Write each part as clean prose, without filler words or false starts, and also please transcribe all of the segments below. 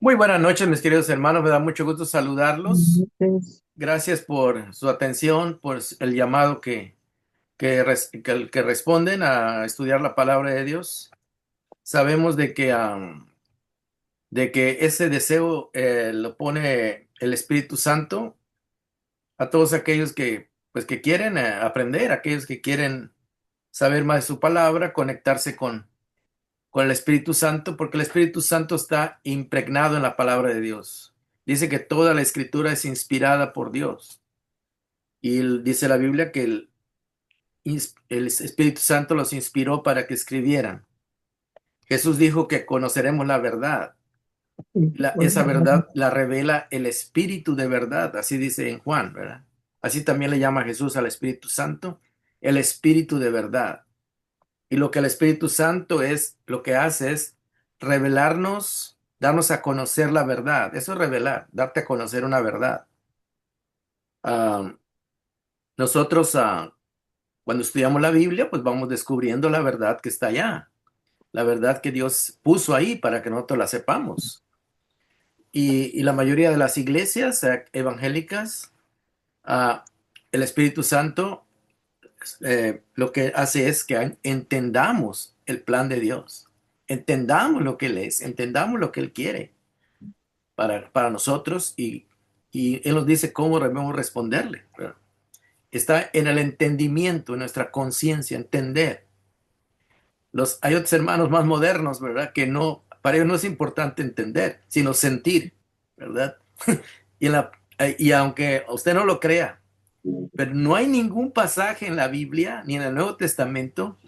Muy buenas noches, mis queridos hermanos. Me da mucho gusto saludarlos. Entonces, Gracias por su atención, por el llamado que responden a estudiar la palabra de Dios. Sabemos de que ese deseo lo pone el Espíritu Santo a todos aquellos que quieren aprender, aquellos que quieren saber más de su palabra, conectarse con el Espíritu Santo, porque el Espíritu Santo está impregnado en la palabra de Dios. Dice que toda la escritura es inspirada por Dios. Y dice la Biblia que el Espíritu Santo los inspiró para que escribieran. Jesús dijo que conoceremos la verdad. Esa verdad la revela el Espíritu de verdad, así dice en Juan, ¿verdad? Así también le llama Jesús al Espíritu Santo, el Espíritu de verdad. Y lo que el Espíritu Santo lo que hace es revelarnos, darnos a conocer la verdad. Eso es revelar, darte a conocer una verdad. Ah, nosotros, cuando estudiamos la Biblia, pues vamos descubriendo la verdad que está allá, la verdad que Dios puso ahí para que nosotros la sepamos. Y la mayoría de las iglesias evangélicas, ah, el Espíritu Santo lo que hace es que entendamos el plan de Dios, entendamos lo que Él es, entendamos lo que Él quiere para nosotros y Él nos dice cómo debemos responderle, ¿verdad? Está en el entendimiento, en nuestra conciencia, entender. Hay otros hermanos más modernos, ¿verdad? Que no, para ellos no es importante entender, sino sentir, ¿verdad? Y, y aunque usted no lo crea, pero no hay ningún pasaje en la Biblia ni en el Nuevo Testamento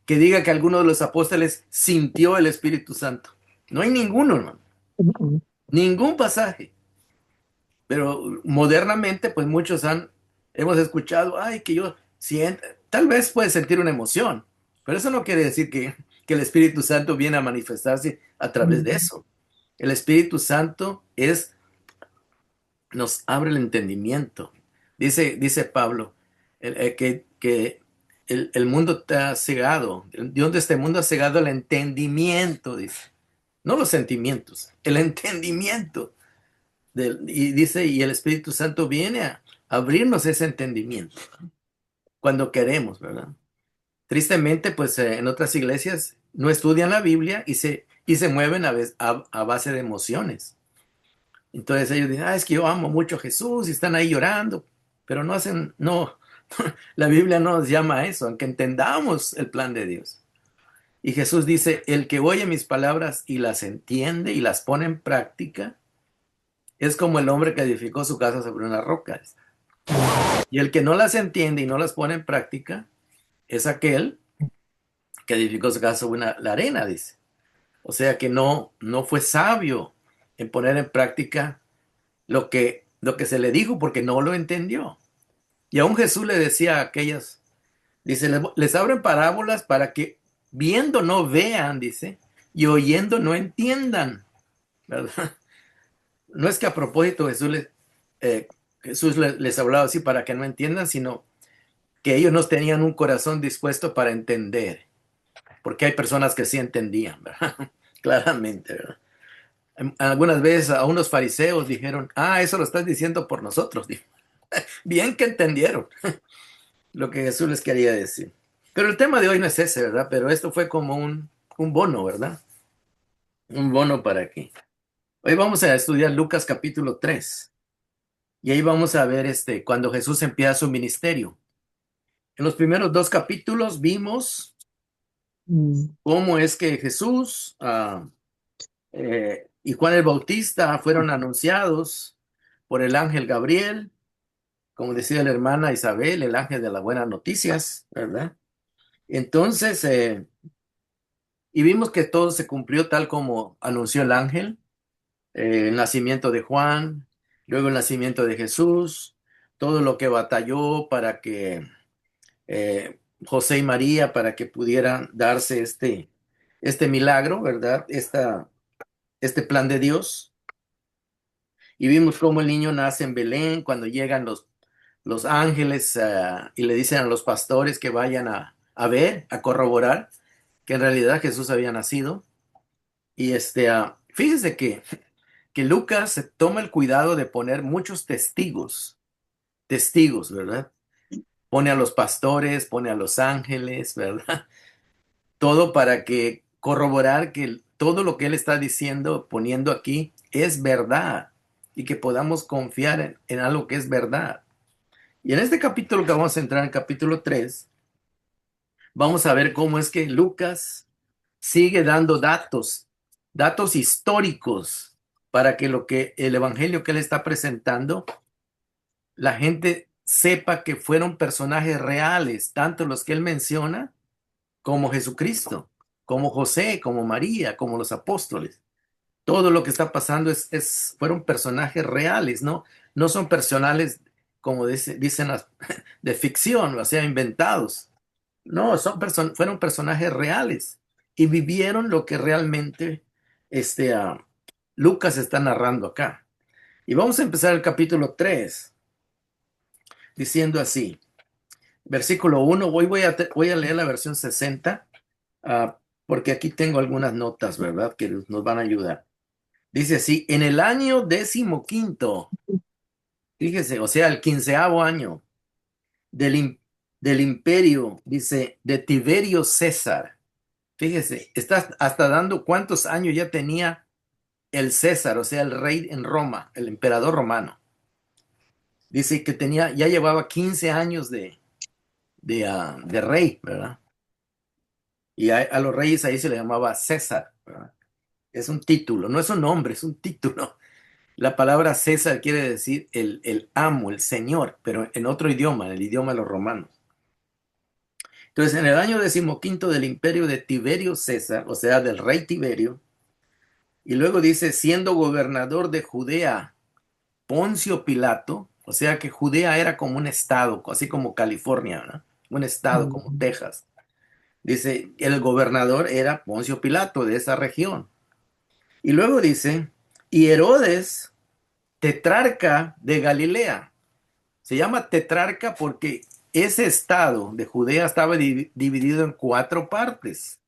que diga que alguno de los apóstoles sintió el Espíritu Santo. No hay ninguno, hermano. Ningún pasaje. Pero modernamente, pues hemos escuchado, ay, que yo siento, tal vez puede sentir una emoción, pero eso no quiere decir que el Espíritu Santo viene a manifestarse a través de eso. El Espíritu Santo nos abre el entendimiento. Dice Pablo que el mundo te ha cegado, Dios de este mundo ha cegado el entendimiento, dice. No los sentimientos, el entendimiento. Y dice, y el Espíritu Santo viene a abrirnos ese entendimiento cuando queremos, ¿verdad? Tristemente, pues en otras iglesias no estudian la Biblia y se mueven a base de emociones. Entonces ellos dicen, es que yo amo mucho a Jesús y están ahí llorando, pero no, la Biblia no nos llama a eso, aunque entendamos el plan de Dios. Y Jesús dice, el que oye mis palabras y las entiende y las pone en práctica, es como el hombre que edificó su casa sobre una roca. Y el que no las entiende y no las pone en práctica es aquel que edificó su casa sobre la arena, dice. O sea que no fue sabio en poner en práctica lo que se le dijo porque no lo entendió. Y aún Jesús le decía a aquellas, dice, les abren parábolas para que viendo no vean, dice, y oyendo no entiendan, ¿verdad? No es que a propósito eh, Jesús les hablaba así para que no entiendan, sino que ellos no tenían un corazón dispuesto para entender, porque hay personas que sí entendían, ¿verdad? Claramente, ¿verdad? Algunas veces a unos fariseos dijeron, eso lo estás diciendo por nosotros. Dijo. Bien que entendieron lo que Jesús les quería decir. Pero el tema de hoy no es ese, ¿verdad? Pero esto fue como un bono, ¿verdad? Un bono para aquí. Hoy vamos a estudiar Lucas capítulo 3 y ahí vamos a ver cuando Jesús empieza su ministerio. En los primeros dos capítulos vimos cómo es que Jesús y Juan el Bautista fueron anunciados por el ángel Gabriel, como decía la hermana Isabel, el ángel de las buenas noticias, ¿verdad? Entonces, y vimos que todo se cumplió tal como anunció el ángel, el nacimiento de Juan, luego el nacimiento de Jesús, todo lo que batalló para que José y María, para que pudieran darse este milagro, ¿verdad? Este plan de Dios. Y vimos cómo el niño nace en Belén, cuando llegan los ángeles y le dicen a los pastores que vayan a ver, a corroborar que en realidad Jesús había nacido. Y fíjese que que Lucas se toma el cuidado de poner muchos testigos, ¿verdad? Pone a los pastores, pone a los ángeles, ¿verdad? Todo para que corroborar que todo lo que él está diciendo, poniendo aquí, es verdad y que podamos confiar en algo que es verdad. Y en este capítulo que vamos a entrar, en capítulo 3, vamos a ver cómo es que Lucas sigue dando datos históricos para que lo que el evangelio que él está presentando, la gente sepa que fueron personajes reales, tanto los que él menciona como Jesucristo, como José, como María, como los apóstoles. Todo lo que está pasando fueron personajes reales, ¿no? No son personales, como dicen de ficción, o sea, inventados. No, fueron personajes reales y vivieron lo que realmente Lucas está narrando acá. Y vamos a empezar el capítulo 3 diciendo así, versículo 1. Hoy voy a leer la versión 60, porque aquí tengo algunas notas, ¿verdad? Que nos van a ayudar. Dice así, en el año 15º, fíjese, o sea, el 15º año del, im- del imperio, dice, de Tiberio César. Fíjese, está hasta dando cuántos años ya tenía el César, o sea, el rey en Roma, el emperador romano. Dice que ya llevaba 15 años de rey, ¿verdad? Y a los reyes ahí se le llamaba César, ¿verdad? Es un título, no es un nombre, es un título. La palabra César quiere decir el amo, el señor, pero en otro idioma, en el idioma de los romanos. Entonces, en el año 15º del imperio de Tiberio César, o sea, del rey Tiberio, y luego dice, siendo gobernador de Judea, Poncio Pilato, o sea que Judea era como un estado, así como California, ¿no? Un estado como Texas. Dice, el gobernador era Poncio Pilato de esa región. Y luego dice, y Herodes, tetrarca de Galilea. Se llama tetrarca porque ese estado de Judea estaba dividido en 4 partes.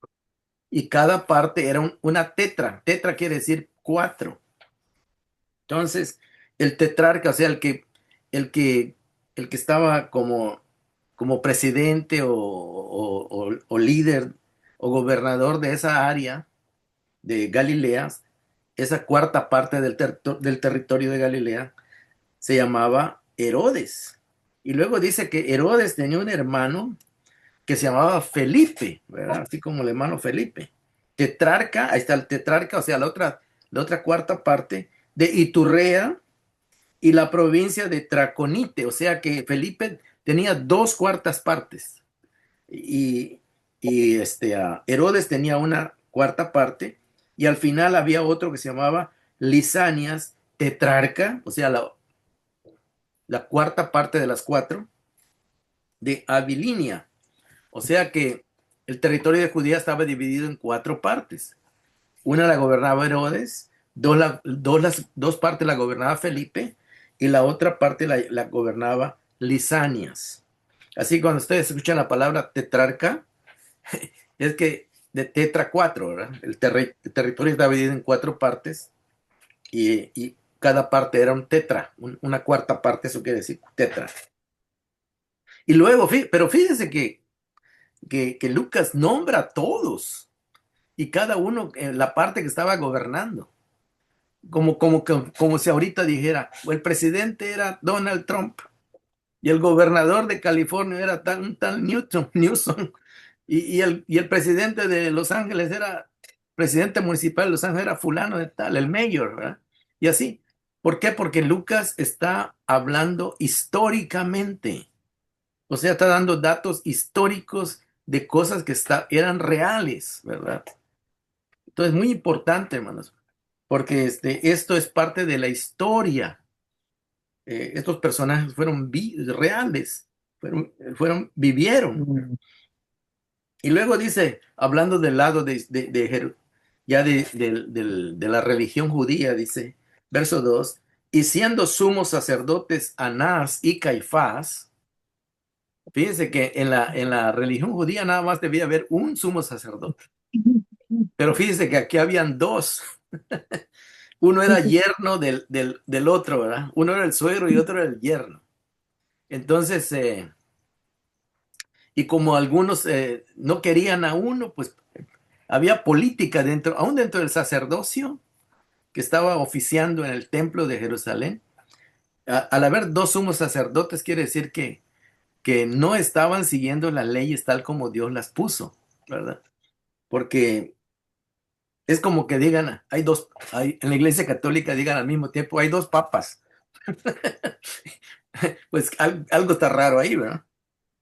Y cada parte era una tetra. Tetra quiere decir 4. Entonces, el tetrarca, o sea, el que, el que estaba como presidente o líder o gobernador de esa área de Galilea, esa cuarta parte del territorio de Galilea, se llamaba Herodes. Y luego dice que Herodes tenía un hermano que se llamaba Felipe, ¿verdad? Así como el hermano Felipe. Tetrarca, ahí está el tetrarca, o sea, la otra cuarta parte de Iturrea y la provincia de Traconite, o sea que Felipe tenía 2 cuartas partes y Herodes tenía una cuarta parte y al final había otro que se llamaba Lisanias tetrarca, o sea, la cuarta parte de las 4 de Abilinia, o sea que el territorio de Judea estaba dividido en 4 partes. Una la gobernaba Herodes, dos partes la gobernaba Felipe y la otra parte la gobernaba Lisanias. Así cuando ustedes escuchan la palabra tetrarca, es que de tetra 4, ¿verdad? El territorio está dividido en 4 partes y cada parte era un tetra, una cuarta parte, eso quiere decir tetra. Y luego, pero fíjense que Lucas nombra a todos y cada uno en la parte que estaba gobernando. Como si ahorita dijera, el presidente era Donald Trump y el gobernador de California era un tal Newsom y el presidente de Los Ángeles era, presidente municipal de Los Ángeles era fulano de tal, el mayor, ¿verdad? Y así. ¿Por qué? Porque Lucas está hablando históricamente, o sea, está dando datos históricos de cosas que eran reales, ¿verdad? Entonces, muy importante, hermanos, porque esto es parte de la historia. Estos personajes fueron reales, vivieron. Y luego dice, hablando del lado ya de la religión judía, dice, verso 2, y siendo sumos sacerdotes Anás y Caifás, fíjense que en la religión judía nada más debía haber un sumo sacerdote, pero fíjense que aquí habían dos. Uno era yerno del otro, ¿verdad? Uno era el suegro y otro era el yerno. Entonces, y como algunos no querían a uno, pues había política dentro, aún dentro del sacerdocio que estaba oficiando en el templo de Jerusalén. Al haber dos sumos sacerdotes, quiere decir que no estaban siguiendo las leyes tal como Dios las puso, ¿verdad? Porque es como que digan, en la iglesia católica digan al mismo tiempo, hay dos papas. Pues algo está raro ahí, ¿verdad?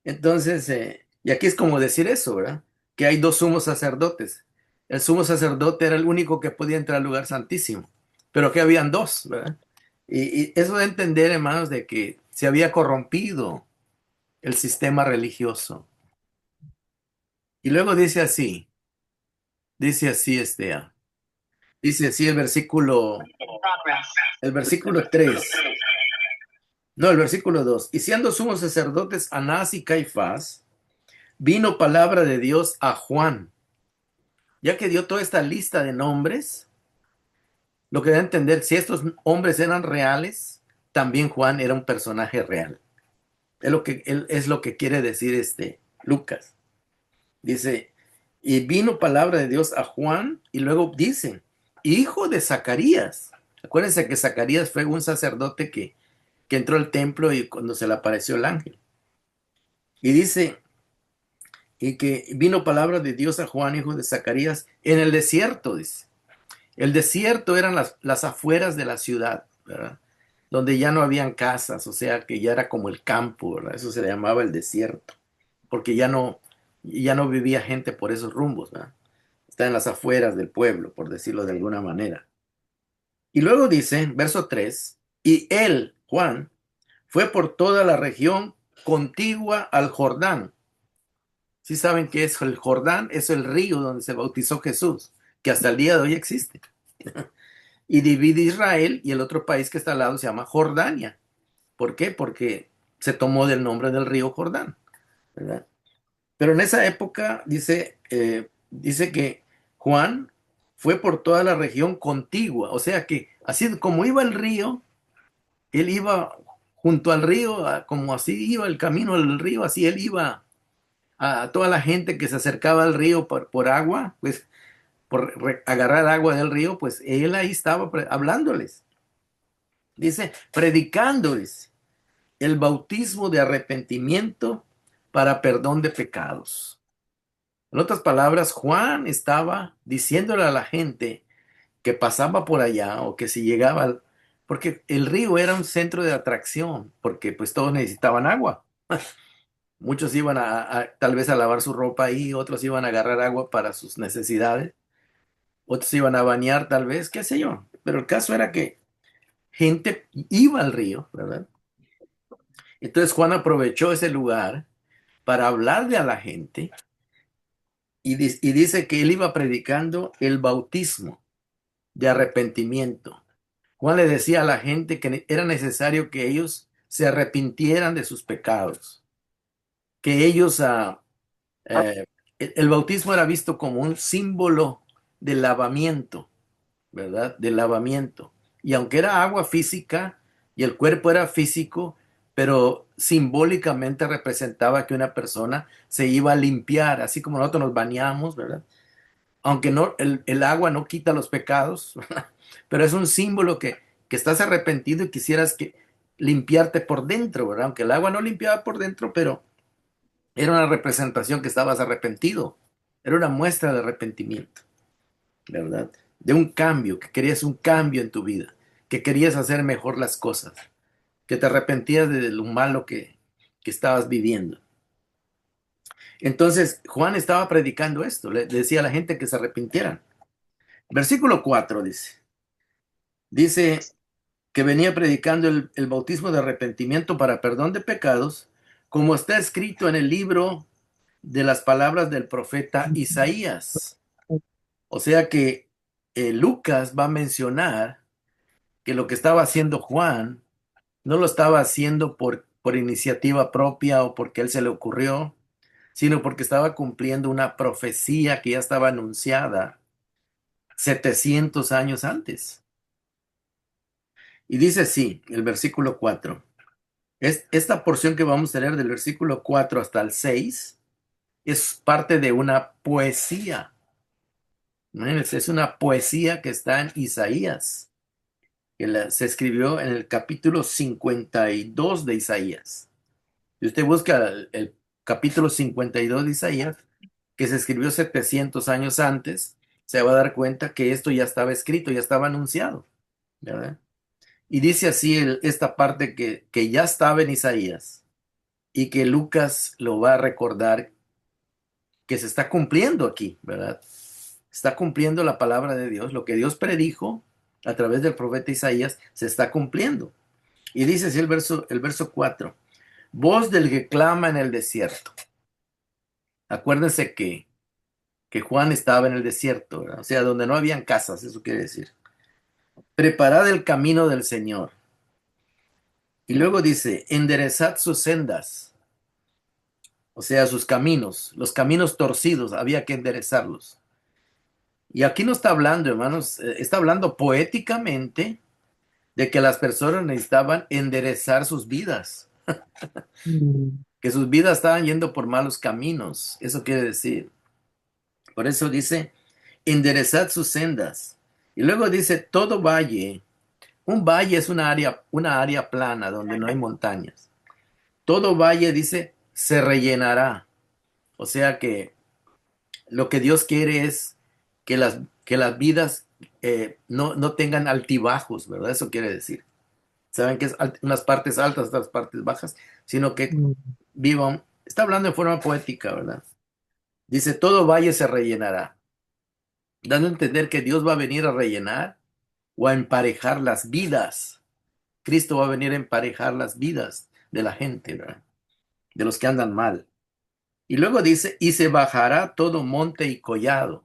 Entonces, y aquí es como decir eso, ¿verdad? Que hay dos sumos sacerdotes. El sumo sacerdote era el único que podía entrar al lugar santísimo, pero que habían dos, ¿verdad? Y eso de entender, hermanos, de que se había corrompido el sistema religioso. Y luego dice así, dice así el versículo 3, no, el versículo 2. Y siendo sumos sacerdotes Anás y Caifás, vino palabra de Dios a Juan, ya que dio toda esta lista de nombres, lo que da a entender, si estos hombres eran reales, también Juan era un personaje real. Es lo que quiere decir Lucas. Dice, y vino palabra de Dios a Juan, y luego dice, hijo de Zacarías. Acuérdense que Zacarías fue un sacerdote que entró al templo y cuando se le apareció el ángel. Y dice, y que vino palabra de Dios a Juan, hijo de Zacarías, en el desierto, dice. El desierto eran las afueras de la ciudad, ¿verdad? Donde ya no habían casas, o sea que ya era como el campo, ¿verdad? Eso se le llamaba el desierto, porque ya no vivía gente por esos rumbos, ¿verdad? Está en las afueras del pueblo, por decirlo de alguna manera. Y luego dice, verso 3, y él, Juan, fue por toda la región contigua al Jordán. ¿Sí saben qué es el Jordán? Es el río donde se bautizó Jesús, que hasta el día de hoy existe. Y divide Israel y el otro país que está al lado se llama Jordania. ¿Por qué? Porque se tomó del nombre del río Jordán, ¿verdad? Pero en esa época dice que Juan fue por toda la región contigua, o sea que así como iba el río, él iba junto al río, como así iba el camino del río, así él iba a toda la gente que se acercaba al río por agua, pues agarrar agua del río, pues él ahí estaba hablándoles. Dice, predicándoles el bautismo de arrepentimiento para perdón de pecados. En otras palabras, Juan estaba diciéndole a la gente que pasaba por allá o que si llegaba, porque el río era un centro de atracción, porque pues todos necesitaban agua. Muchos iban tal vez a lavar su ropa ahí, otros iban a agarrar agua para sus necesidades, otros iban a bañar tal vez, qué sé yo. Pero el caso era que gente iba al río, ¿verdad? Entonces Juan aprovechó ese lugar para hablarle a la gente y dice que él iba predicando el bautismo de arrepentimiento. Juan le decía a la gente que era necesario que ellos se arrepintieran de sus pecados, que ellos, el bautismo era visto como un símbolo de lavamiento, ¿verdad? De lavamiento. Y aunque era agua física y el cuerpo era físico, pero simbólicamente representaba que una persona se iba a limpiar, así como nosotros nos bañamos, ¿verdad? Aunque no, el agua no quita los pecados, ¿verdad? Pero es un símbolo que estás arrepentido y quisieras limpiarte por dentro, ¿verdad? Aunque el agua no limpiaba por dentro, pero era una representación que estabas arrepentido, era una muestra de arrepentimiento, ¿verdad? De un cambio, que querías un cambio en tu vida, que querías hacer mejor las cosas, que te arrepentías de lo malo que estabas viviendo. Entonces Juan estaba predicando esto, le decía a la gente que se arrepintieran. Versículo 4 dice que venía predicando el bautismo de arrepentimiento para perdón de pecados, como está escrito en el libro de las palabras del profeta Isaías. O sea que Lucas va a mencionar que lo que estaba haciendo Juan no lo estaba haciendo por iniciativa propia o porque él se le ocurrió, sino porque estaba cumpliendo una profecía que ya estaba anunciada 700 años antes. Y dice así, el versículo 4. Esta porción que vamos a leer del versículo 4 hasta el 6 es parte de una poesía. Imagínense, es una poesía que está en Isaías, que se escribió en el capítulo 52 de Isaías. Si usted busca el capítulo 52 de Isaías, que se escribió 700 años antes, se va a dar cuenta que esto ya estaba escrito, ya estaba anunciado, ¿verdad? Y dice así esta parte que ya estaba en Isaías y que Lucas lo va a recordar que se está cumpliendo aquí, ¿verdad? Está cumpliendo la palabra de Dios, lo que Dios predijo a través del profeta Isaías se está cumpliendo. Y dice así el verso 4, voz del que clama en el desierto. Acuérdense que Juan estaba en el desierto, ¿verdad? O sea, donde no habían casas, eso quiere decir. Preparad el camino del Señor. Y luego dice, enderezad sus sendas, o sea, sus caminos, los caminos torcidos, había que enderezarlos. Y aquí no está hablando, hermanos, está hablando poéticamente de que las personas necesitaban enderezar sus vidas, Mm, que sus vidas estaban yendo por malos caminos. Eso quiere decir. Por eso dice, enderezad sus sendas. Y luego dice, todo valle. Un valle es una área plana donde no hay montañas. Todo valle, dice, se rellenará. O sea que lo que Dios quiere es que las vidas no tengan altibajos, ¿verdad? Eso quiere decir. Saben que es unas partes altas, otras partes bajas, sino que mm, vivan. Está hablando en forma poética, ¿verdad? Dice, todo valle se rellenará, dando a entender que Dios va a venir a rellenar o a emparejar las vidas. Cristo va a venir a emparejar las vidas de la gente, ¿verdad? De los que andan mal. Y luego dice, y se bajará todo monte y collado.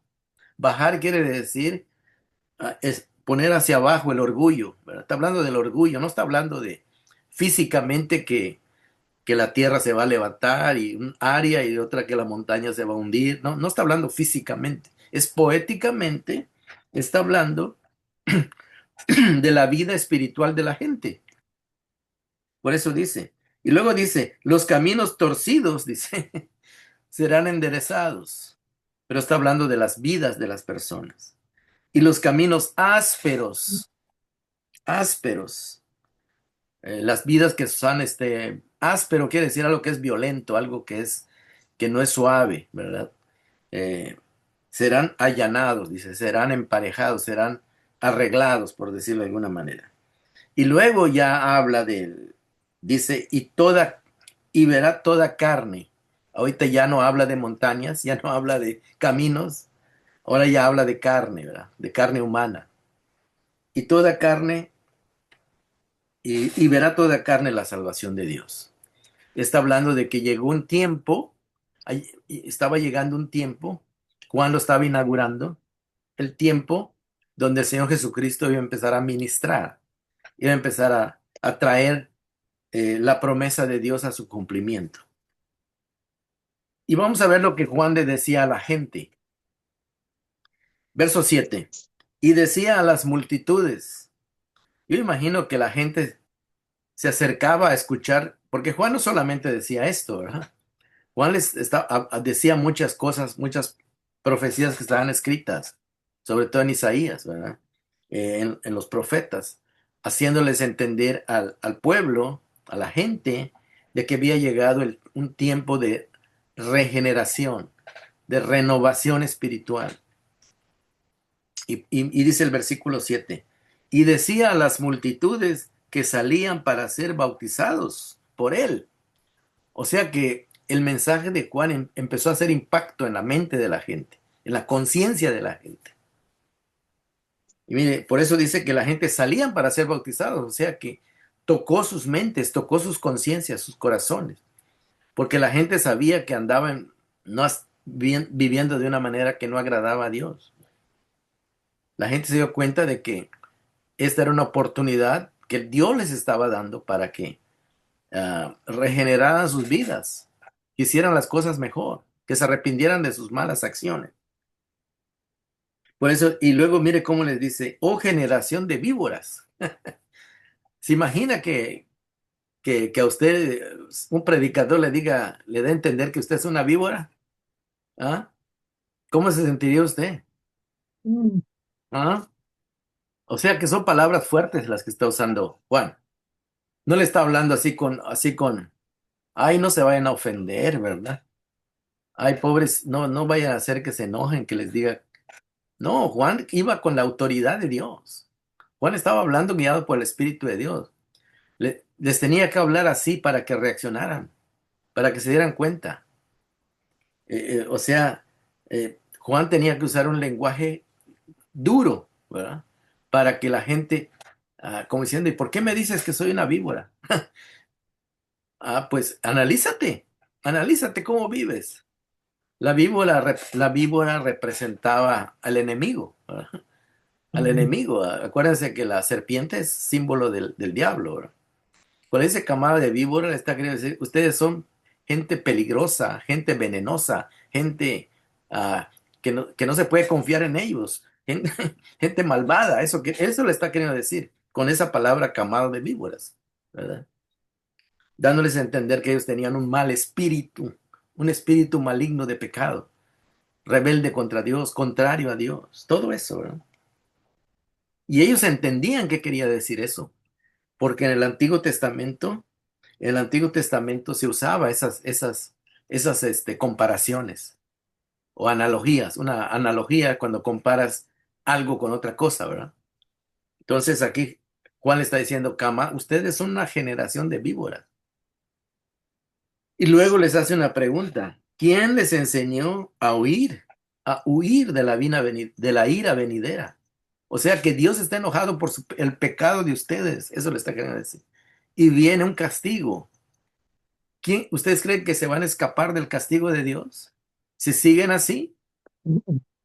Bajar quiere decir es poner hacia abajo el orgullo, ¿verdad? Está hablando del orgullo, no está hablando de físicamente que la tierra se va a levantar y un área y otra que la montaña se va a hundir. No, no está hablando físicamente, es poéticamente, está hablando de la vida espiritual de la gente. Por eso dice. Y luego dice, los caminos torcidos, dice, serán enderezados. Pero está hablando de las vidas de las personas. Y los caminos ásperos, ásperos. Las vidas que son áspero quiere decir algo que es violento, algo que no es suave, ¿verdad? Eh, serán allanados, dice, serán emparejados, serán arreglados, por decirlo de alguna manera. Y luego ya habla dice, y verá toda carne. Ahorita ya no habla de montañas, ya no habla de caminos, ahora ya habla de carne, ¿verdad? De carne humana. Y toda carne, y verá toda carne la salvación de Dios. Está hablando de que llegó un tiempo, estaba llegando un tiempo, Juan lo estaba inaugurando, el tiempo donde el Señor Jesucristo iba a empezar a ministrar, iba a empezar a traer la promesa de Dios a su cumplimiento. Y vamos a ver lo que Juan le decía a la gente. Verso 7. Y decía a las multitudes, yo imagino que la gente se acercaba a escuchar, porque Juan no solamente decía esto, ¿verdad? Juan decía muchas cosas, muchas profecías que estaban escritas, sobre todo en Isaías, ¿verdad? En los profetas, haciéndoles entender al pueblo, a la gente, de que había llegado un tiempo de regeneración, de renovación espiritual. Y dice el versículo 7, y decía a las multitudes que salían para ser bautizados por él. O sea que el mensaje de Juan empezó a hacer impacto en la mente de la gente, en la conciencia de la gente. Y mire, por eso dice que la gente salían para ser bautizados, o sea que tocó sus mentes, tocó sus conciencias, sus corazones, porque la gente sabía que andaban no, viviendo de una manera que no agradaba a Dios. La gente se dio cuenta de que esta era una oportunidad que Dios les estaba dando para que regeneraran sus vidas, que hicieran las cosas mejor, que se arrepintieran de sus malas acciones. Por eso, y luego mire cómo les dice, oh generación de víboras. ¿Se imagina que a usted un predicador le diga, le dé a entender que usted es una víbora? ¿Ah? ¿Cómo se sentiría usted? mm, ¿Ah? O sea que son palabras fuertes las que está usando Juan. No le está hablando ay, no se vayan a ofender, ¿verdad? Ay, pobres, no, no vayan a hacer que se enojen, que les diga. No, Juan iba con la autoridad de Dios. Juan estaba hablando guiado por el Espíritu de Dios. Les tenía que hablar así para que reaccionaran, para que se dieran cuenta. O sea, Juan tenía que usar un lenguaje duro, ¿verdad? Para que la gente, como diciendo, ¿y por qué me dices que soy una víbora? Pues analízate cómo vives. La víbora representaba al enemigo, ¿verdad? Al mm, enemigo. Acuérdense que la serpiente es símbolo del diablo, ¿verdad? Con ese camada de víbora le está queriendo decir, ustedes son gente peligrosa, gente venenosa, gente que no se puede confiar en ellos, gente, gente malvada, eso le está queriendo decir con esa palabra camada de víboras, ¿verdad? Dándoles a entender que ellos tenían un espíritu maligno de pecado, rebelde contra Dios, contrario a Dios, todo eso, ¿verdad? Y ellos entendían qué quería decir eso, porque en el Antiguo Testamento se usaba esas comparaciones o analogías, una analogía cuando comparas algo con otra cosa, ¿verdad? Entonces aquí Juan le está diciendo, Cama, ustedes son una generación de víboras. Y luego les hace una pregunta. ¿Quién les enseñó a huir de de la ira venidera? O sea que Dios está enojado por el pecado de ustedes. Eso le está queriendo decir. Y viene un castigo. ¿Ustedes creen que se van a escapar del castigo de Dios? Si siguen así, mm,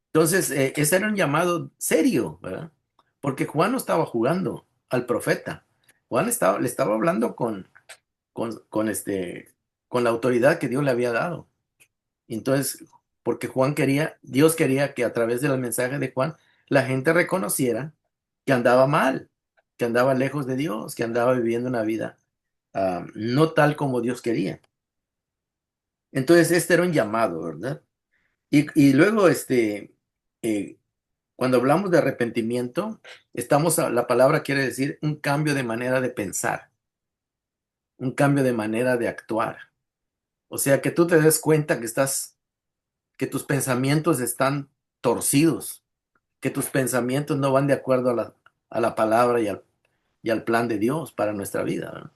entonces ese era un llamado serio, ¿verdad? Porque Juan no estaba jugando al profeta. Le estaba hablando con, con este, con la autoridad que Dios le había dado. Entonces, porque Dios quería que a través del mensaje de Juan, la gente reconociera que andaba mal, que andaba lejos de Dios, que andaba viviendo una vida no tal como Dios quería. Entonces, este era un llamado, ¿verdad? Y luego, eh, cuando hablamos de arrepentimiento, la palabra quiere decir un cambio de manera de pensar, un cambio de manera de actuar. O sea, que tú te des cuenta que tus pensamientos están torcidos, que tus pensamientos no van de acuerdo a la palabra y al plan de Dios para nuestra vida, ¿verdad?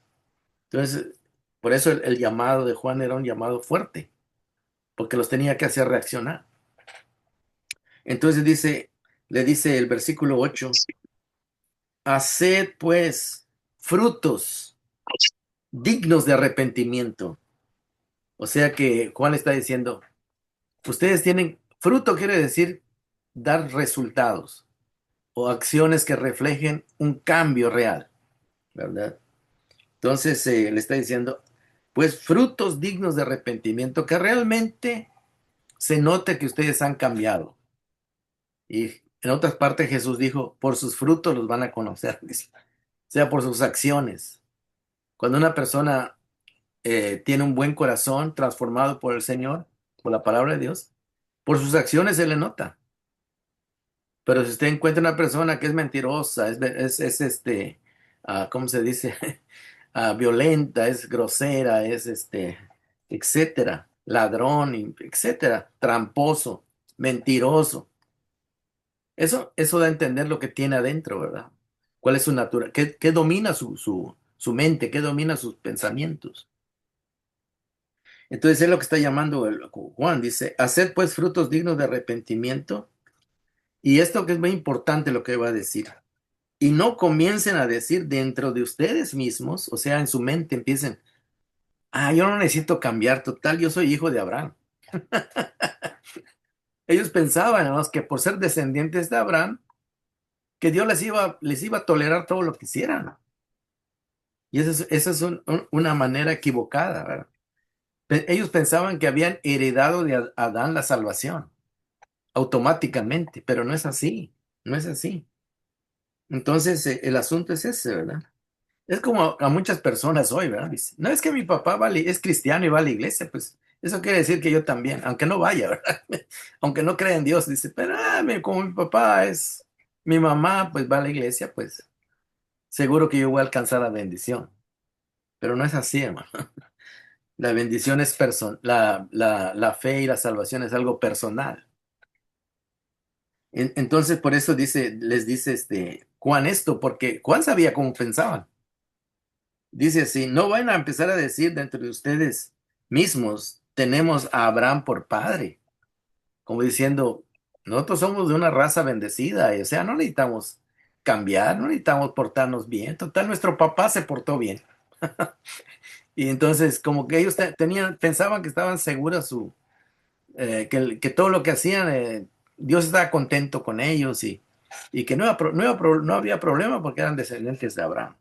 Entonces, por eso el llamado de Juan era un llamado fuerte, porque los tenía que hacer reaccionar. Entonces le dice el versículo 8: haced pues frutos dignos de arrepentimiento. O sea que Juan está diciendo, ustedes tienen, fruto quiere decir dar resultados o acciones que reflejen un cambio real, ¿verdad? Entonces le está diciendo, pues frutos dignos de arrepentimiento, que realmente se note que ustedes han cambiado. Y en otras partes Jesús dijo, por sus frutos los van a conocer, dice. O sea, por sus acciones. Cuando una persona tiene un buen corazón transformado por el Señor, por la palabra de Dios, por sus acciones se le nota. Pero si usted encuentra una persona que es mentirosa, ¿cómo se dice? Violenta, es grosera, etcétera, ladrón, etcétera, tramposo, mentiroso. Eso da a entender lo que tiene adentro, ¿verdad? ¿Cuál es su naturaleza? ¿Qué domina su mente? ¿Qué domina sus pensamientos? Entonces es lo que está llamando Juan, dice, haced pues frutos dignos de arrepentimiento. Y esto que es muy importante lo que va a decir. Y no comiencen a decir dentro de ustedes mismos, o sea, en su mente empiecen, yo no necesito cambiar, total, yo soy hijo de Abraham. Ellos pensaban, además, que por ser descendientes de Abraham, que Dios les iba a tolerar todo lo que hicieran. Y esa es una manera equivocada, ¿verdad? Ellos pensaban que habían heredado de Adán la salvación automáticamente, pero no es así, no es así. Entonces, el asunto es ese, ¿verdad? Es como a muchas personas hoy, ¿verdad? Dice, no es que mi papá es cristiano y va a la iglesia, pues eso quiere decir que yo también, aunque no vaya, ¿verdad? Aunque no crea en Dios, dice, pero como mi papá es, mi mamá pues va a la iglesia, pues seguro que yo voy a alcanzar la bendición. Pero no es así, hermano. La bendición es la fe y la salvación es algo personal. Entonces, por eso les dice Juan esto, porque Juan sabía cómo pensaban. Dice así, no van a empezar a decir dentro de ustedes mismos, tenemos a Abraham por padre, como diciendo, nosotros somos de una raza bendecida, y, o sea, no necesitamos cambiar, no necesitamos portarnos bien, total, nuestro papá se portó bien. Y entonces, como que ellos pensaban que estaban seguros que todo lo que hacían, Dios estaba contento con ellos y que no había problema porque eran descendientes de Abraham.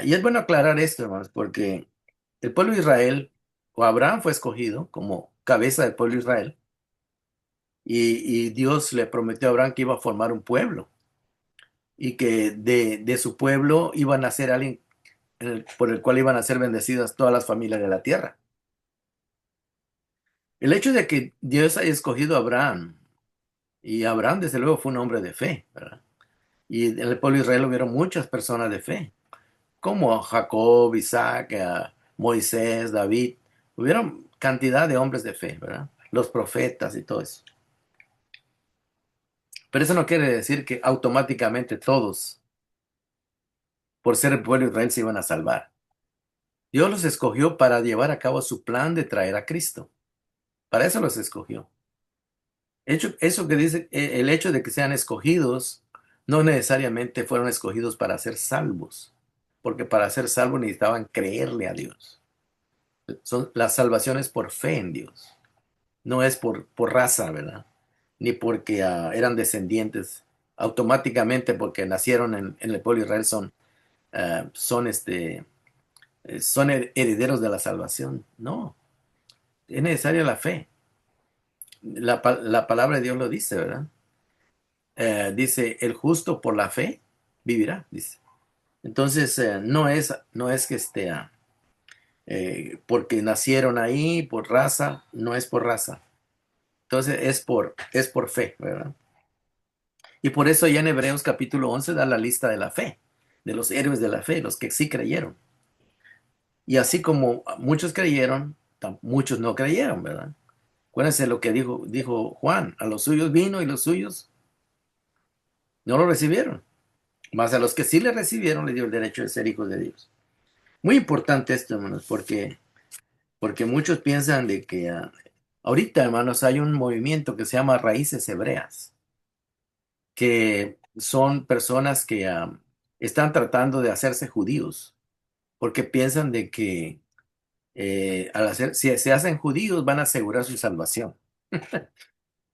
Y es bueno aclarar esto, hermanos, porque el pueblo de Israel, o Abraham fue escogido como cabeza del pueblo de Israel, y Dios le prometió a Abraham que iba a formar un pueblo y que de su pueblo iba a nacer alguien por el cual iban a ser bendecidas todas las familias de la tierra. El hecho de que Dios haya escogido a Abraham, y Abraham desde luego fue un hombre de fe, ¿verdad? Y en el pueblo de Israel hubieron muchas personas de fe, como Jacob, Isaac, Moisés, David. Hubieron cantidad de hombres de fe, ¿verdad? Los profetas y todo eso. Pero eso no quiere decir que automáticamente todos, por ser el pueblo de Israel, se iban a salvar. Dios los escogió para llevar a cabo su plan de traer a Cristo. Para eso los escogió. Eso que dice, el hecho de que sean escogidos, no necesariamente fueron escogidos para ser salvos, porque para ser salvos necesitaban creerle a Dios. La salvación es por fe en Dios, no es por raza, ¿verdad? Ni porque eran descendientes. Automáticamente porque nacieron en el pueblo de Israel son herederos de la salvación. No, es necesaria la fe. La palabra de Dios lo dice, ¿verdad? Dice, el justo por la fe vivirá, dice. Entonces, no es que porque nacieron ahí por raza, no es por raza. Entonces, es por fe, ¿verdad? Y por eso ya en Hebreos capítulo 11 da la lista de la fe, de los héroes de la fe, los que sí creyeron. Y así como muchos creyeron, muchos no creyeron, ¿verdad? Acuérdense lo que dijo Juan, a los suyos vino y los suyos no lo recibieron. Mas a los que sí le recibieron le dio el derecho de ser hijos de Dios. Muy importante esto, hermanos, porque muchos piensan de que ahorita, hermanos, hay un movimiento que se llama Raíces Hebreas, que son personas que están tratando de hacerse judíos, porque piensan de que si se hacen judíos van a asegurar su salvación.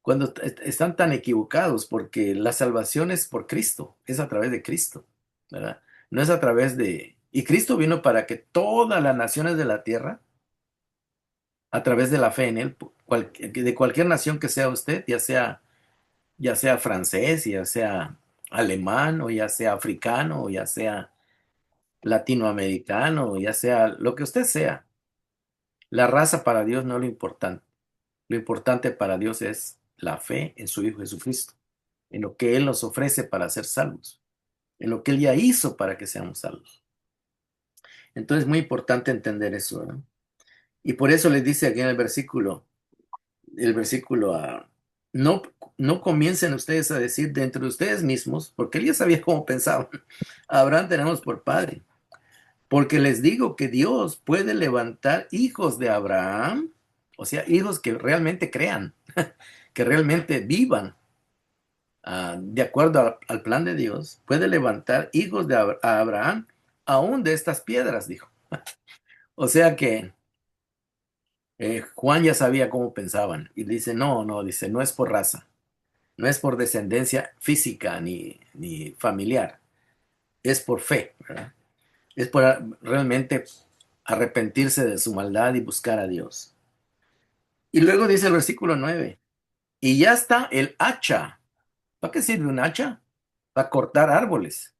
Cuando están tan equivocados, porque la salvación es por Cristo, es a través de Cristo, ¿verdad? No es a través de... Y Cristo vino para que todas las naciones de la tierra, a través de la fe en Él, de cualquier nación que sea usted, ya sea francés, ya sea alemán, o ya sea africano, o ya sea latinoamericano, o ya sea lo que usted sea, la raza para Dios no es lo importante. Lo importante para Dios es la fe en su Hijo Jesucristo, en lo que Él nos ofrece para ser salvos, en lo que Él ya hizo para que seamos salvos. Entonces es muy importante entender eso, ¿no? Y por eso les dice aquí en el versículo no, no comiencen ustedes a decir dentro de ustedes mismos, porque Él ya sabía cómo pensaban, a Abraham tenemos por padre, porque les digo que Dios puede levantar hijos de Abraham, o sea, hijos que realmente crean, que realmente vivan de acuerdo al plan de Dios, puede levantar hijos de Abraham aún de estas piedras, dijo. O sea que Juan ya sabía cómo pensaban y dice, no, no, dice, no es por raza, no es por descendencia física ni familiar, es por fe, ¿verdad? Es por realmente arrepentirse de su maldad y buscar a Dios. Y luego dice el versículo 9, y ya está el hacha. ¿Para qué sirve un hacha? Para cortar árboles.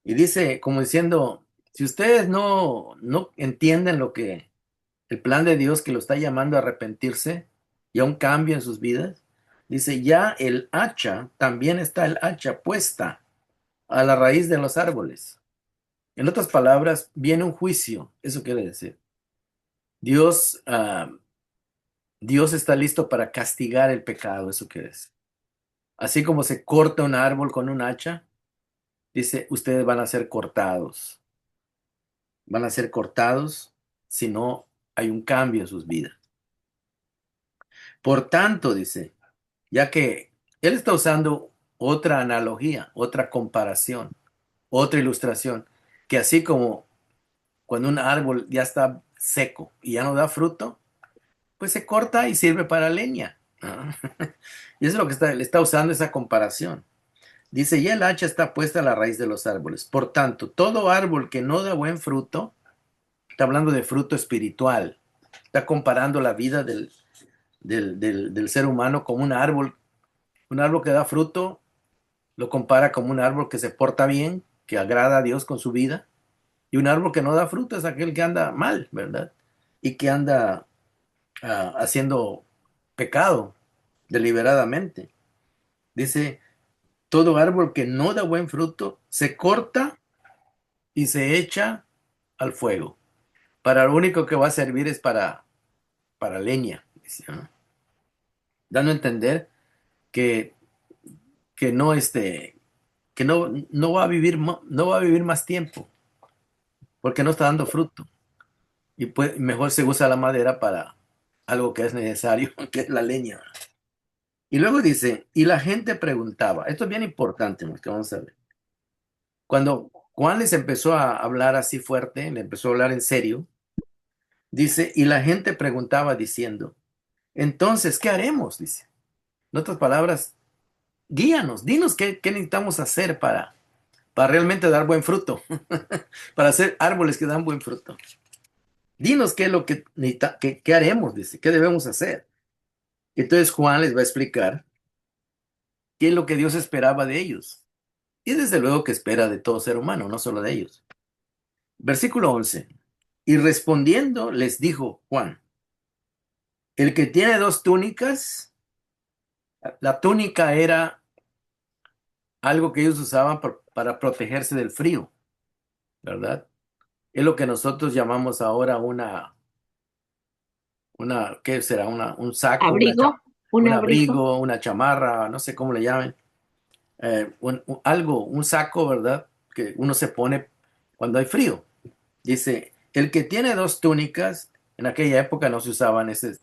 Y dice, como diciendo, si ustedes no entienden lo que el plan de Dios que lo está llamando a arrepentirse y a un cambio en sus vidas, dice, ya el hacha, también está el hacha puesta a la raíz de los árboles. En otras palabras, viene un juicio, eso quiere decir. Dios, Dios está listo para castigar el pecado, eso quiere decir. Así como se corta un árbol con un hacha, dice, ustedes van a ser cortados si no hay un cambio en sus vidas. Por tanto, dice, ya que él está usando otra analogía, otra comparación, otra ilustración, que así como cuando un árbol ya está seco y ya no da fruto, pues se corta y sirve para leña. ¿No? Y eso es lo que le está usando esa comparación. Dice, ya el hacha está puesta a la raíz de los árboles. Por tanto, todo árbol que no da buen fruto, está hablando de fruto espiritual, está comparando la vida del ser humano como un árbol que da fruto, lo compara como un árbol que se porta bien, que agrada a Dios con su vida, y un árbol que no da fruto es aquel que anda mal, ¿verdad? Y que anda haciendo pecado deliberadamente. Dice, todo árbol que no da buen fruto se corta y se echa al fuego. Para lo único que va a servir es para leña, dice, ¿no? Dando a entender que, que no que no va a vivir no va a vivir más tiempo porque no está dando fruto y pues mejor se usa la madera para algo que es necesario, que es la leña. Y luego dice, y la gente preguntaba, esto es bien importante, ¿no? Que vamos a ver. Cuando Juan les empezó a hablar así fuerte, le empezó a hablar en serio, dice, y la gente preguntaba diciendo, entonces, ¿qué haremos? Dice. En otras palabras, guíanos, dinos qué necesitamos hacer para realmente dar buen fruto, para hacer árboles que dan buen fruto. Dinos qué es lo que qué haremos, dice, qué debemos hacer. Entonces Juan les va a explicar qué es lo que Dios esperaba de ellos. Y desde luego que espera de todo ser humano, no solo de ellos. Versículo 11. Y respondiendo les dijo Juan, el que tiene dos túnicas, la túnica era algo que ellos usaban para protegerse del frío, ¿verdad? Es lo que nosotros llamamos ahora ¿qué será? Un saco, Abrigo, un un abrigo. abrigo, una chamarra, no sé cómo le llamen, algo, un saco, ¿verdad? Que uno se pone cuando hay frío. Dice, el que tiene dos túnicas, en aquella época no se usaban se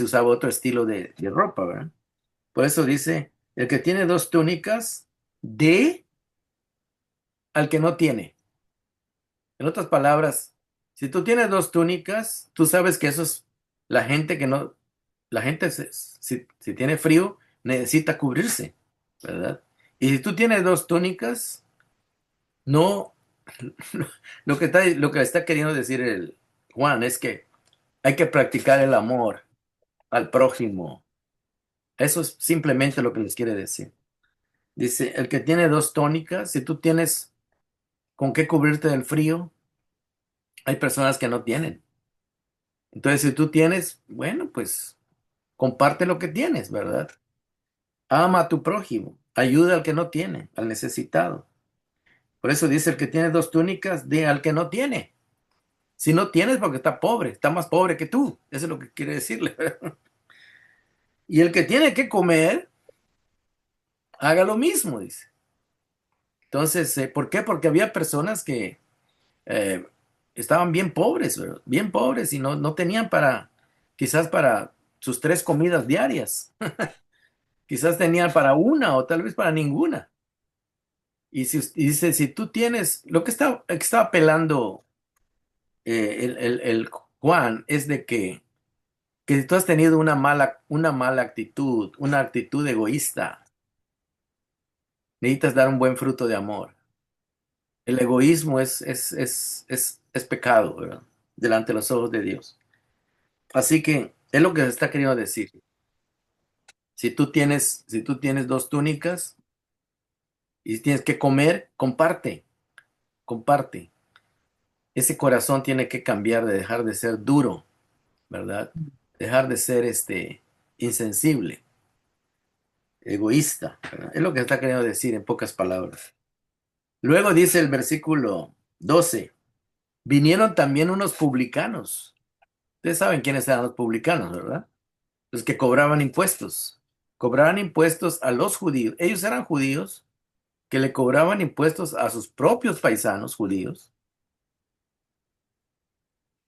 usaba otro estilo de ropa, ¿verdad? Por eso dice, el que tiene dos túnicas, dé al que no tiene. En otras palabras, si tú tienes dos túnicas, tú sabes que eso es la gente que no, la gente si tiene frío, necesita cubrirse, ¿verdad? Y si tú tienes dos túnicas, no, lo que está queriendo decir el Juan es que hay que practicar el amor al prójimo. Eso es simplemente lo que les quiere decir. Dice, el que tiene dos túnicas, si tú tienes con qué cubrirte del frío, hay personas que no tienen. Entonces, si tú tienes, bueno, pues comparte lo que tienes, ¿verdad? Ama a tu prójimo, ayuda al que no tiene, al necesitado. Por eso dice el que tiene dos túnicas, dé al que no tiene. Si no tienes, porque está pobre, está más pobre que tú. Eso es lo que quiere decirle, ¿verdad? Y el que tiene que comer, haga lo mismo, dice. Entonces, ¿por qué? Porque había personas que eh, estaban bien pobres, ¿verdad? Bien pobres y no tenían quizás para sus tres comidas diarias. Quizás tenían para una o tal vez para ninguna. Y dice, si tú tienes, lo que está apelando el Juan es de que si tú has tenido una mala actitud, una actitud egoísta, necesitas dar un buen fruto de amor. El egoísmo es pecado, ¿verdad? Delante de los ojos de Dios. Así que es lo que se está queriendo decir. Si tú tienes dos túnicas y tienes que comer, comparte. comparte. Ese corazón tiene que cambiar de dejar de ser duro, ¿verdad? Dejar de ser insensible, egoísta, ¿verdad? Es lo que está queriendo decir en pocas palabras. Luego dice el versículo 12, vinieron también unos publicanos. Ustedes saben quiénes eran los publicanos, ¿verdad? Los que cobraban impuestos. Cobraban impuestos a los judíos. Ellos eran judíos que le cobraban impuestos a sus propios paisanos judíos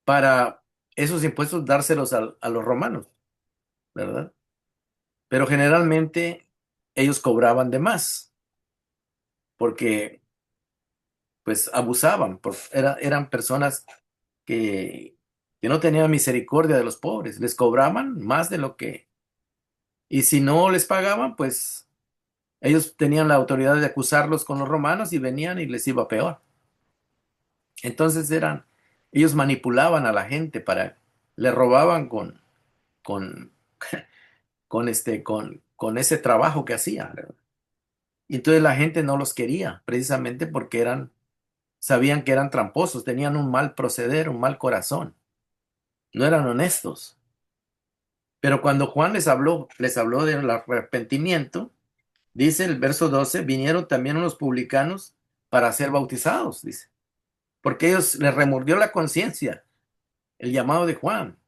para esos impuestos dárselos a los romanos, ¿verdad? Pero generalmente ellos cobraban de más porque pues abusaban, eran personas que, que no tenían misericordia de los pobres, les cobraban más de lo que, y si no les pagaban, pues ellos tenían la autoridad de acusarlos con los romanos y venían y les iba peor. Entonces ellos manipulaban a la gente le robaban con, con ese trabajo que hacían, ¿verdad? Y entonces la gente no los quería, precisamente porque sabían que eran tramposos, tenían un mal proceder, un mal corazón, no eran honestos. Pero cuando Juan les habló del arrepentimiento, dice el verso 12, vinieron también unos publicanos para ser bautizados, dice, porque ellos les remordió la conciencia el llamado de Juan,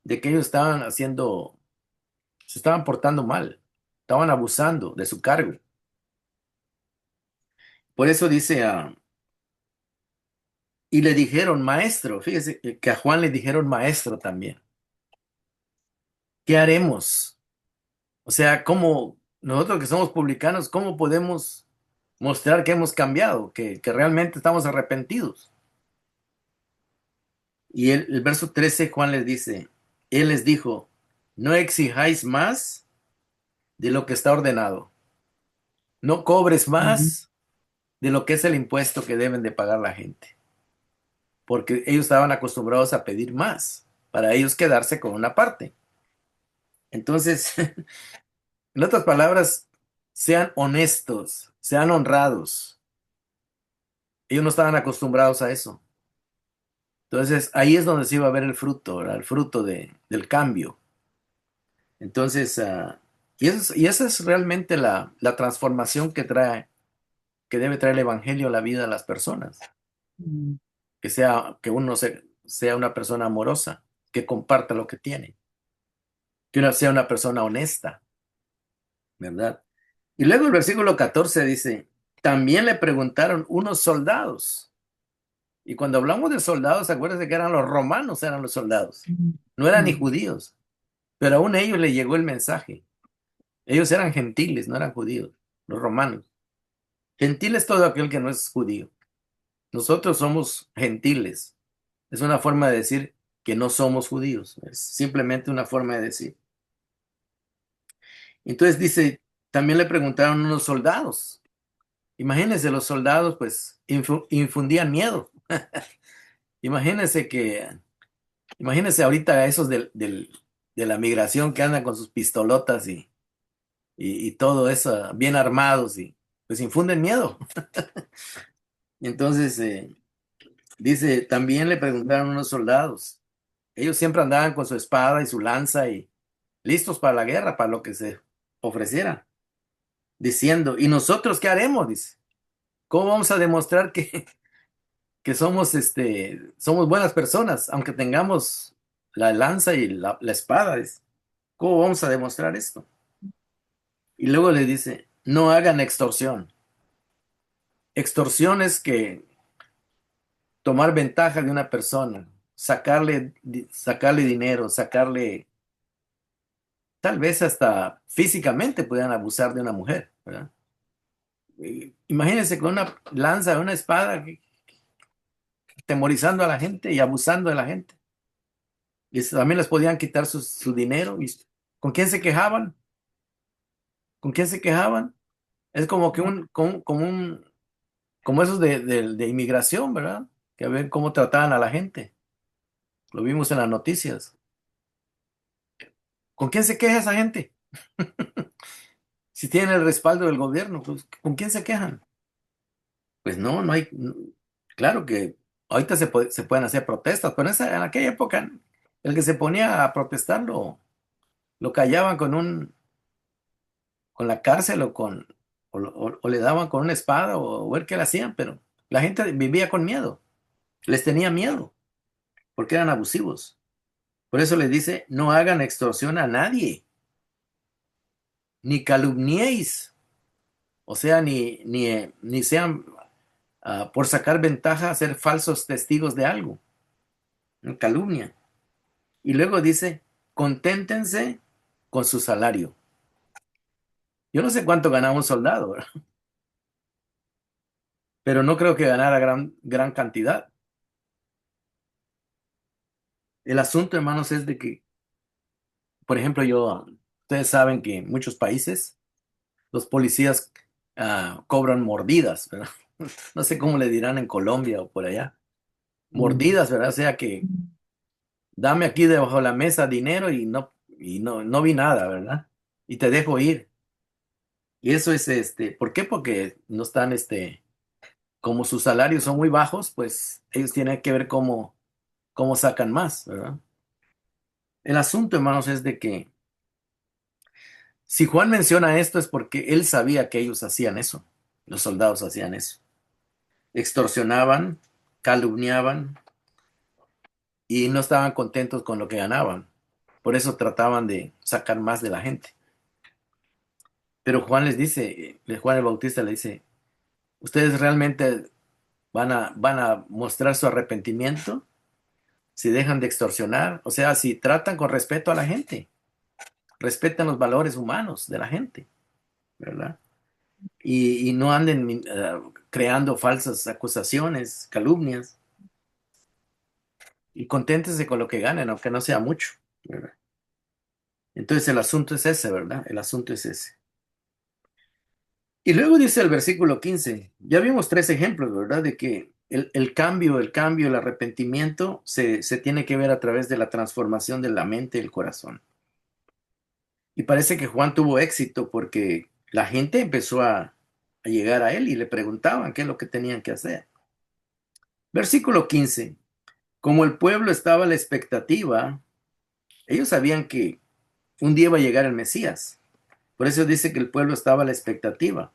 de que ellos se estaban portando mal, estaban abusando de su cargo. Por eso dice, y le dijeron maestro, fíjese que a Juan le dijeron maestro también. ¿Qué haremos? O sea, ¿cómo nosotros que somos publicanos, cómo podemos mostrar que hemos cambiado, que realmente estamos arrepentidos? Y el verso 13, Juan les dice, él les dijo, no exijáis más de lo que está ordenado, no cobres Ujú. más de lo que es el impuesto que deben de pagar la gente, porque ellos estaban acostumbrados a pedir más, para ellos quedarse con una parte. Entonces, en otras palabras, sean honestos, sean honrados. Ellos no estaban acostumbrados a eso. Entonces, ahí es donde se iba a ver el fruto, ¿verdad? El fruto del cambio. Entonces, y esa es realmente la transformación que debe traer el Evangelio a la vida de las personas. Mm. Que uno sea una persona amorosa, que comparta lo que tiene, que uno sea una persona honesta, ¿verdad? Y luego el versículo 14 dice, también le preguntaron unos soldados. Y cuando hablamos de soldados, acuérdense que eran los romanos, eran los soldados. No eran ni Mm. judíos, pero aún a ellos les llegó el mensaje. Ellos eran gentiles, no eran judíos, los romanos. Gentil es todo aquel que no es judío. Nosotros somos gentiles. Es una forma de decir que no somos judíos. Es simplemente una forma de decir. Entonces dice, también le preguntaron unos soldados. Imagínense, los soldados pues infundían miedo. Imagínense imagínense ahorita a esos de la migración que andan con sus pistolotas y todo eso, bien armados y pues infunden miedo. Y entonces dice, también le preguntaron unos soldados. Ellos siempre andaban con su espada y su lanza y listos para la guerra, para lo que se ofreciera, diciendo, ¿y nosotros qué haremos? Dice, ¿cómo vamos a demostrar que somos buenas personas, aunque tengamos la lanza y la espada? Dice, ¿cómo vamos a demostrar esto? Y luego le dice, no hagan extorsión. Extorsión es que tomar ventaja de una persona, sacarle dinero, tal vez hasta físicamente puedan abusar de una mujer, ¿verdad? Imagínense con una lanza, una espada, temorizando a la gente y abusando de la gente. Y también les podían quitar su dinero. ¿Y con quién se quejaban? ¿Con quién se quejaban? Es como que como esos de inmigración, ¿verdad? Que ven cómo trataban a la gente. Lo vimos en las noticias. ¿Con quién se queja esa gente? Si tienen el respaldo del gobierno, pues, ¿con quién se quejan? Pues no hay. claro que ahorita se pueden hacer protestas, pero en aquella época el que se ponía a protestar lo callaban con la cárcel o le daban con una espada o ver qué le hacían, pero la gente vivía con miedo, les tenía miedo porque eran abusivos. Por eso les dice, no hagan extorsión a nadie, ni calumniéis, o sea, ni sean por sacar ventaja, ser falsos testigos de algo, calumnia. Y luego dice, conténtense con su salario. Yo no sé cuánto ganaba un soldado, ¿verdad? Pero no creo que ganara gran cantidad. El asunto, hermanos, es de que, por ejemplo, ustedes saben que en muchos países los policías cobran mordidas, ¿verdad? No sé cómo le dirán en Colombia o por allá. mm, Mordidas, ¿verdad? O sea que dame aquí debajo de la mesa dinero y no vi nada, ¿verdad? Y te dejo ir. Y eso es ¿por qué? Porque no están como sus salarios son muy bajos, pues ellos tienen que ver cómo sacan más, ¿verdad? El asunto, hermanos, es de que si Juan menciona esto es porque él sabía que ellos hacían eso, los soldados hacían eso, extorsionaban, calumniaban y no estaban contentos con lo que ganaban. Por eso trataban de sacar más de la gente. Pero Juan les dice, Juan el Bautista le dice, ¿ustedes realmente van a mostrar su arrepentimiento si dejan de extorsionar? O sea, si tratan con respeto a la gente, respetan los valores humanos de la gente, ¿verdad? Y no anden creando falsas acusaciones, calumnias, y conténtense con lo que ganen, aunque no sea mucho, ¿verdad? Entonces el asunto es ese, ¿verdad? El asunto es ese. Y luego dice el versículo 15, ya vimos tres ejemplos, ¿verdad? De que el cambio, el arrepentimiento se tiene que ver a través de la transformación de la mente y el corazón. Y parece que Juan tuvo éxito porque la gente empezó a llegar a él y le preguntaban qué es lo que tenían que hacer. Versículo 15, como el pueblo estaba a la expectativa, ellos sabían que un día iba a llegar el Mesías. Por eso dice que el pueblo estaba a la expectativa.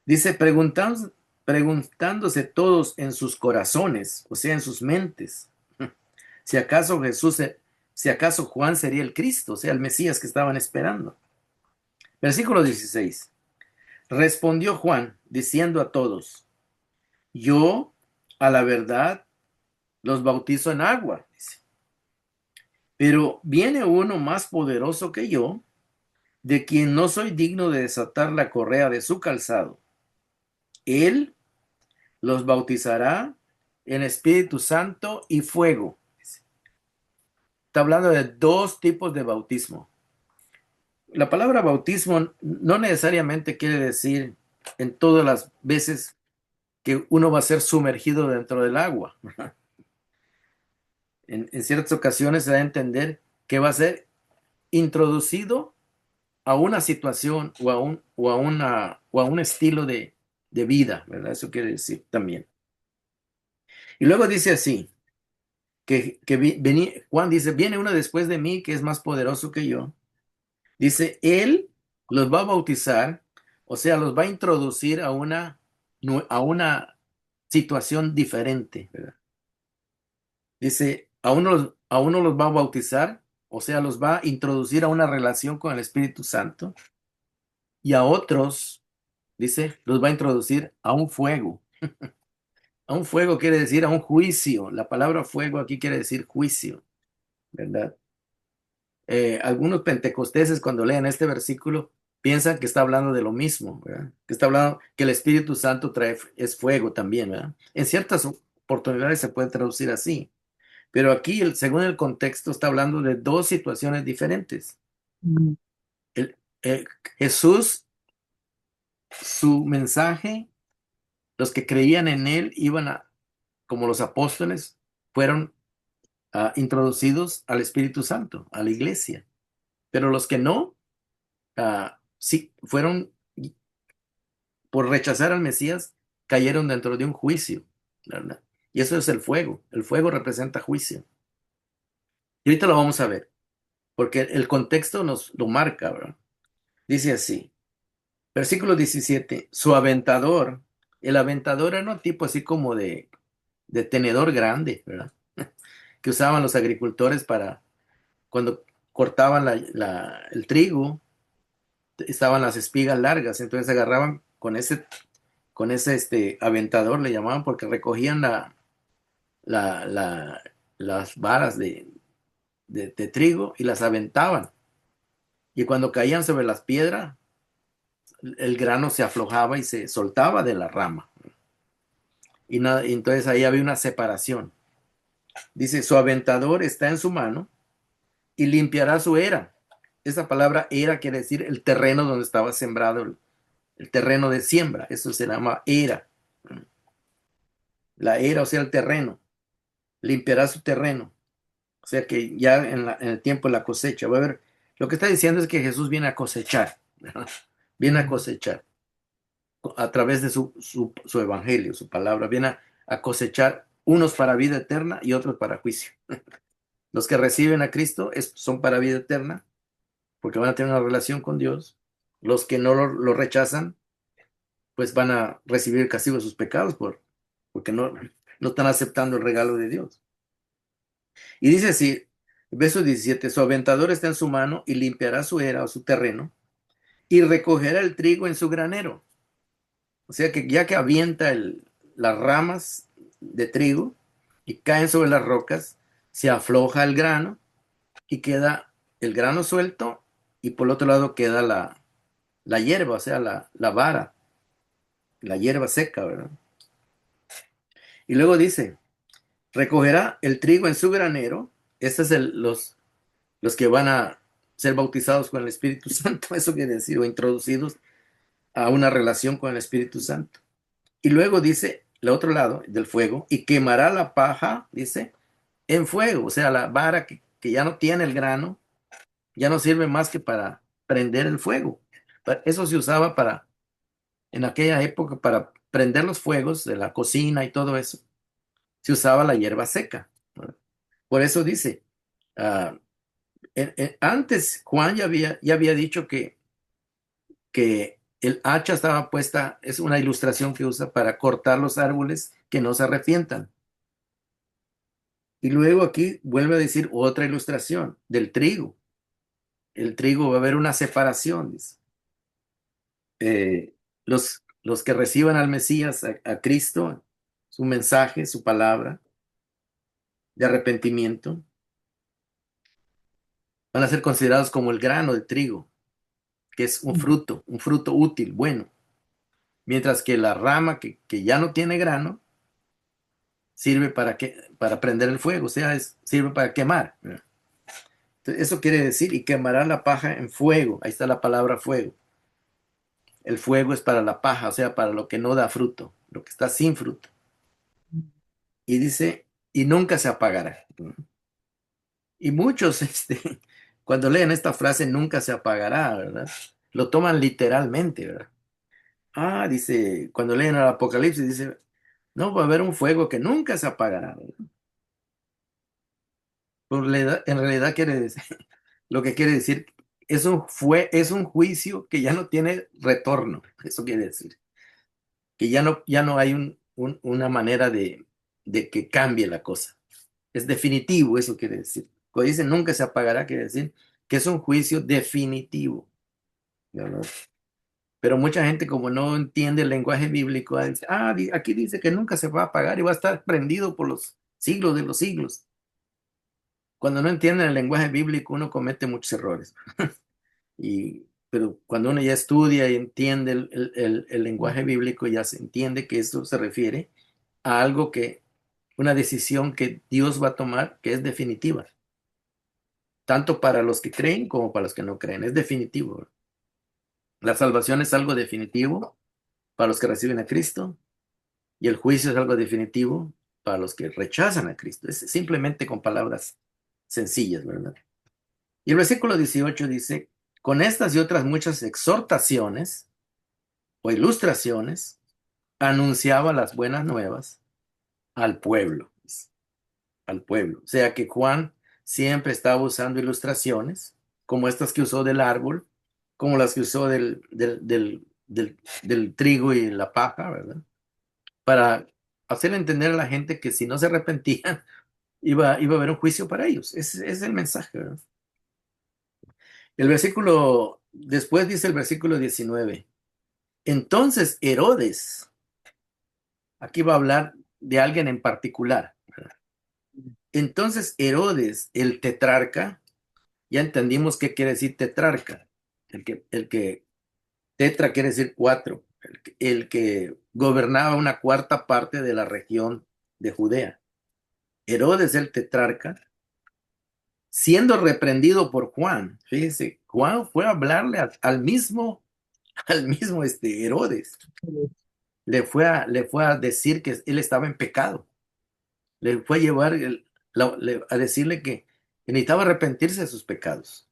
Dice, preguntándose todos en sus corazones, o sea, en sus mentes, si acaso si acaso Juan sería el Cristo, o sea, el Mesías que estaban esperando. Versículo 16. Respondió Juan, diciendo a todos, yo, a la verdad, los bautizo en agua, dice, pero viene uno más poderoso que yo, de quien no soy digno de desatar la correa de su calzado. Él los bautizará en Espíritu Santo y fuego. Está hablando de dos tipos de bautismo. La palabra bautismo no necesariamente quiere decir en todas las veces que uno va a ser sumergido dentro del agua. En ciertas ocasiones se da a entender que va a ser introducido a una situación o a un estilo de vida, ¿verdad? Eso quiere decir también. Y luego dice así, Juan dice, viene uno después de mí que es más poderoso que yo. Dice, él los va a bautizar, o sea, los va a introducir a una situación diferente, ¿verdad? Dice, a uno los va a bautizar, o sea, los va a introducir a una relación con el Espíritu Santo, y a otros, dice, los va a introducir a un fuego. A un fuego quiere decir a un juicio. La palabra fuego aquí quiere decir juicio, ¿verdad? Algunos pentecosteses cuando leen este versículo piensan que está hablando de lo mismo, ¿verdad? Que está hablando que el Espíritu Santo es fuego también, ¿verdad? En ciertas oportunidades se puede traducir así, pero aquí, según el contexto, está hablando de dos situaciones diferentes. mm, El- eh, Jesús, su mensaje, los que creían en él como los apóstoles, fueron introducidos al Espíritu Santo, a la iglesia, pero los que no, sí, fueron por rechazar al Mesías, cayeron dentro de un juicio. ¿verdad? Y eso es el fuego. El fuego representa juicio. Y ahorita lo vamos a ver, porque el contexto nos lo marca, ¿verdad? Dice así, versículo 17, su aventador, el aventador era un tipo así como de tenedor grande, ¿verdad? Que usaban los agricultores para cuando cortaban el trigo, estaban las espigas largas, entonces agarraban con ese aventador, le llamaban, porque recogían la, la- las varas de trigo y las aventaban. Y cuando caían sobre las piedras, el grano se aflojaba y se soltaba de la rama. Y entonces ahí había una separación. Dice, su aventador está en su mano y limpiará su era. Esa palabra era quiere decir el terreno donde estaba sembrado, el terreno de siembra. Eso se llama era. La era, o sea, el terreno. Limpiará su terreno. O sea que ya en el tiempo de la cosecha. Va a ver, lo que está diciendo es que Jesús viene a cosechar. ¿Verdad? Viene a cosechar a través de su evangelio, su palabra. Viene a cosechar unos para vida eterna y otros para juicio. Los que reciben a Cristo son para vida eterna porque van a tener una relación con Dios. Los que no lo rechazan, pues van a recibir el castigo de sus pecados porque no están aceptando el regalo de Dios. Y dice así, verso 17, su aventador está en su mano y limpiará su era o su terreno y recogerá el trigo en su granero. O sea que ya que avienta las ramas de trigo y caen sobre las rocas, se afloja el grano y queda el grano suelto y por el otro lado queda la hierba, o sea, la vara, la hierba seca, ¿verdad? Y luego dice, recogerá el trigo en su granero. Estos es los que van a ser bautizados con el Espíritu Santo, eso quiere decir, o introducidos a una relación con el Espíritu Santo. Y luego dice, el otro lado del fuego, y quemará la paja, dice, en fuego, o sea, la vara que ya no tiene el grano, ya no sirve más que para prender el fuego. Eso se usaba en aquella época, para prender los fuegos de la cocina y todo eso, se usaba la hierba seca. Por eso dice, uh, antes Juan ya había dicho que el hacha estaba puesta, es una ilustración que usa para cortar los árboles que no se arrepientan. Y luego aquí vuelve a decir otra ilustración del trigo. El trigo va a haber una separación, dice. Los que reciban al Mesías, a Cristo, su mensaje, su palabra de arrepentimiento, van a ser considerados como el grano de trigo, que es un fruto útil, bueno. Mientras que la rama que ya no tiene grano, sirve para prender el fuego, o sea, sirve para quemar. Entonces, eso quiere decir, y quemará la paja en fuego. Ahí está la palabra fuego. El fuego es para la paja, o sea, para lo que no da fruto, lo que está sin fruto. Y dice, y nunca se apagará. Y muchos, cuando leen esta frase, nunca se apagará, ¿verdad? Lo toman literalmente, ¿verdad? Ah, dice, cuando leen el Apocalipsis, dice, no, va a haber un fuego que nunca se apagará, ¿verdad? En realidad quiere decir, lo que quiere decir, es un juicio que ya no tiene retorno. Eso quiere decir, que ya no hay una manera de que cambie la cosa. Es definitivo, eso quiere decir. Cuando dice nunca se apagará, quiere decir que es un juicio definitivo, ¿verdad? Pero mucha gente, como no entiende el lenguaje bíblico, dice, aquí dice que nunca se va a apagar y va a estar prendido por los siglos de los siglos. Cuando no entienden el lenguaje bíblico, uno comete muchos errores. Pero cuando uno ya estudia y entiende el lenguaje bíblico, ya se entiende que esto se refiere a algo una decisión que Dios va a tomar que es definitiva, tanto para los que creen como para los que no creen. Es definitivo. La salvación es algo definitivo para los que reciben a Cristo y el juicio es algo definitivo para los que rechazan a Cristo. Es simplemente con palabras sencillas, ¿verdad? Y el versículo 18 dice, con estas y otras muchas exhortaciones o ilustraciones, anunciaba las buenas nuevas al pueblo, al pueblo. O sea que Juan siempre estaba usando ilustraciones, como estas que usó del árbol, como las que usó del trigo y la paja, ¿verdad? Para hacer entender a la gente que si no se arrepentían, iba a haber un juicio para ellos. Ese es el mensaje, ¿verdad? El versículo, después dice el versículo 19. Entonces Herodes, aquí va a hablar de alguien en particular. Entonces Herodes, el tetrarca, ya entendimos qué quiere decir tetrarca. El que tetra quiere decir cuatro. El que gobernaba una cuarta parte de la región de Judea. Herodes el tetrarca, siendo reprendido por Juan. Fíjese, Juan fue a hablarle al mismo Herodes. Le fue a decir que él estaba en pecado. Le fue a llevar a decirle que necesitaba arrepentirse de sus pecados.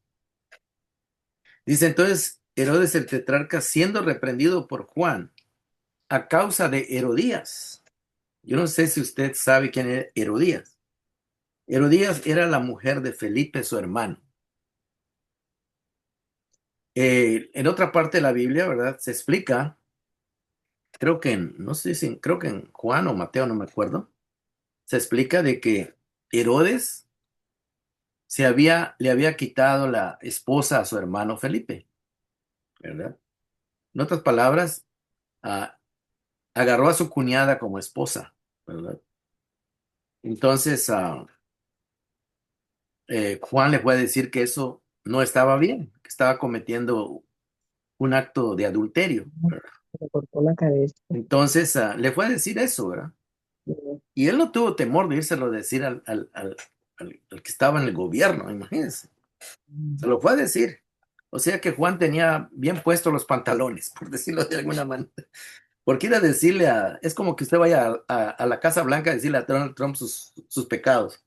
Dice entonces Herodes el tetrarca siendo reprendido por Juan a causa de Herodías. Yo no sé si usted sabe quién era Herodías. Herodías era la mujer de Felipe, su hermano. En otra parte de la Biblia, ¿verdad? Se explica, creo que no sé si, creo que en Juan o Mateo, no me acuerdo, se explica de que Herodes le había quitado la esposa a su hermano Felipe, ¿verdad? En otras palabras, ah, agarró a su cuñada como esposa, ¿verdad? Entonces, Juan le puede decir que eso no estaba bien, que estaba cometiendo un acto de adulterio, ¿verdad? Se le cortó la cabeza. Entonces, le fue a decir eso, ¿verdad? Y él no tuvo temor de írselo a decir al que estaba en el gobierno, imagínense. Se lo fue a decir. O sea que Juan tenía bien puestos los pantalones, por decirlo de alguna manera. Porque ir a decirle es como que usted vaya a la Casa Blanca a decirle a Donald Trump sus pecados.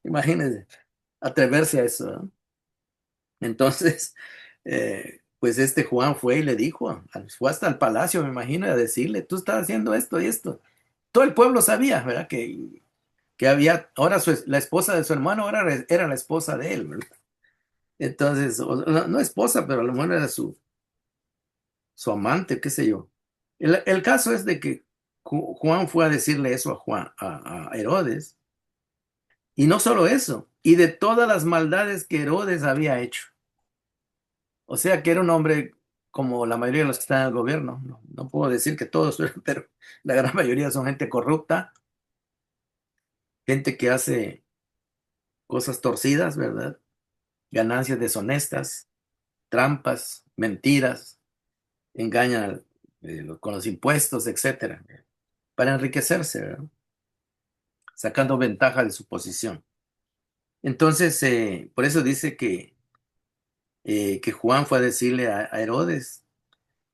Imagínense, atreverse a eso, ¿no? Entonces, pues Juan fue y le dijo, fue hasta el palacio, me imagino, a decirle, tú estás haciendo esto y esto. Todo el pueblo sabía, ¿verdad? Que había, ahora la esposa de su hermano ahora era la esposa de él, ¿verdad? Entonces, no, no esposa, pero a lo mejor era su amante, qué sé yo. El caso es de que Juan fue a decirle eso a a Herodes, y no solo eso, y de todas las maldades que Herodes había hecho. O sea que era un hombre como la mayoría de los que están en el gobierno. No, no puedo decir que todos, pero la gran mayoría son gente corrupta, gente que hace cosas torcidas, ¿verdad? Ganancias deshonestas, trampas, mentiras, engañan con los impuestos, etcétera, para enriquecerse, ¿verdad? Sacando ventaja de su posición. Entonces, por eso dice que Juan fue a decirle a Herodes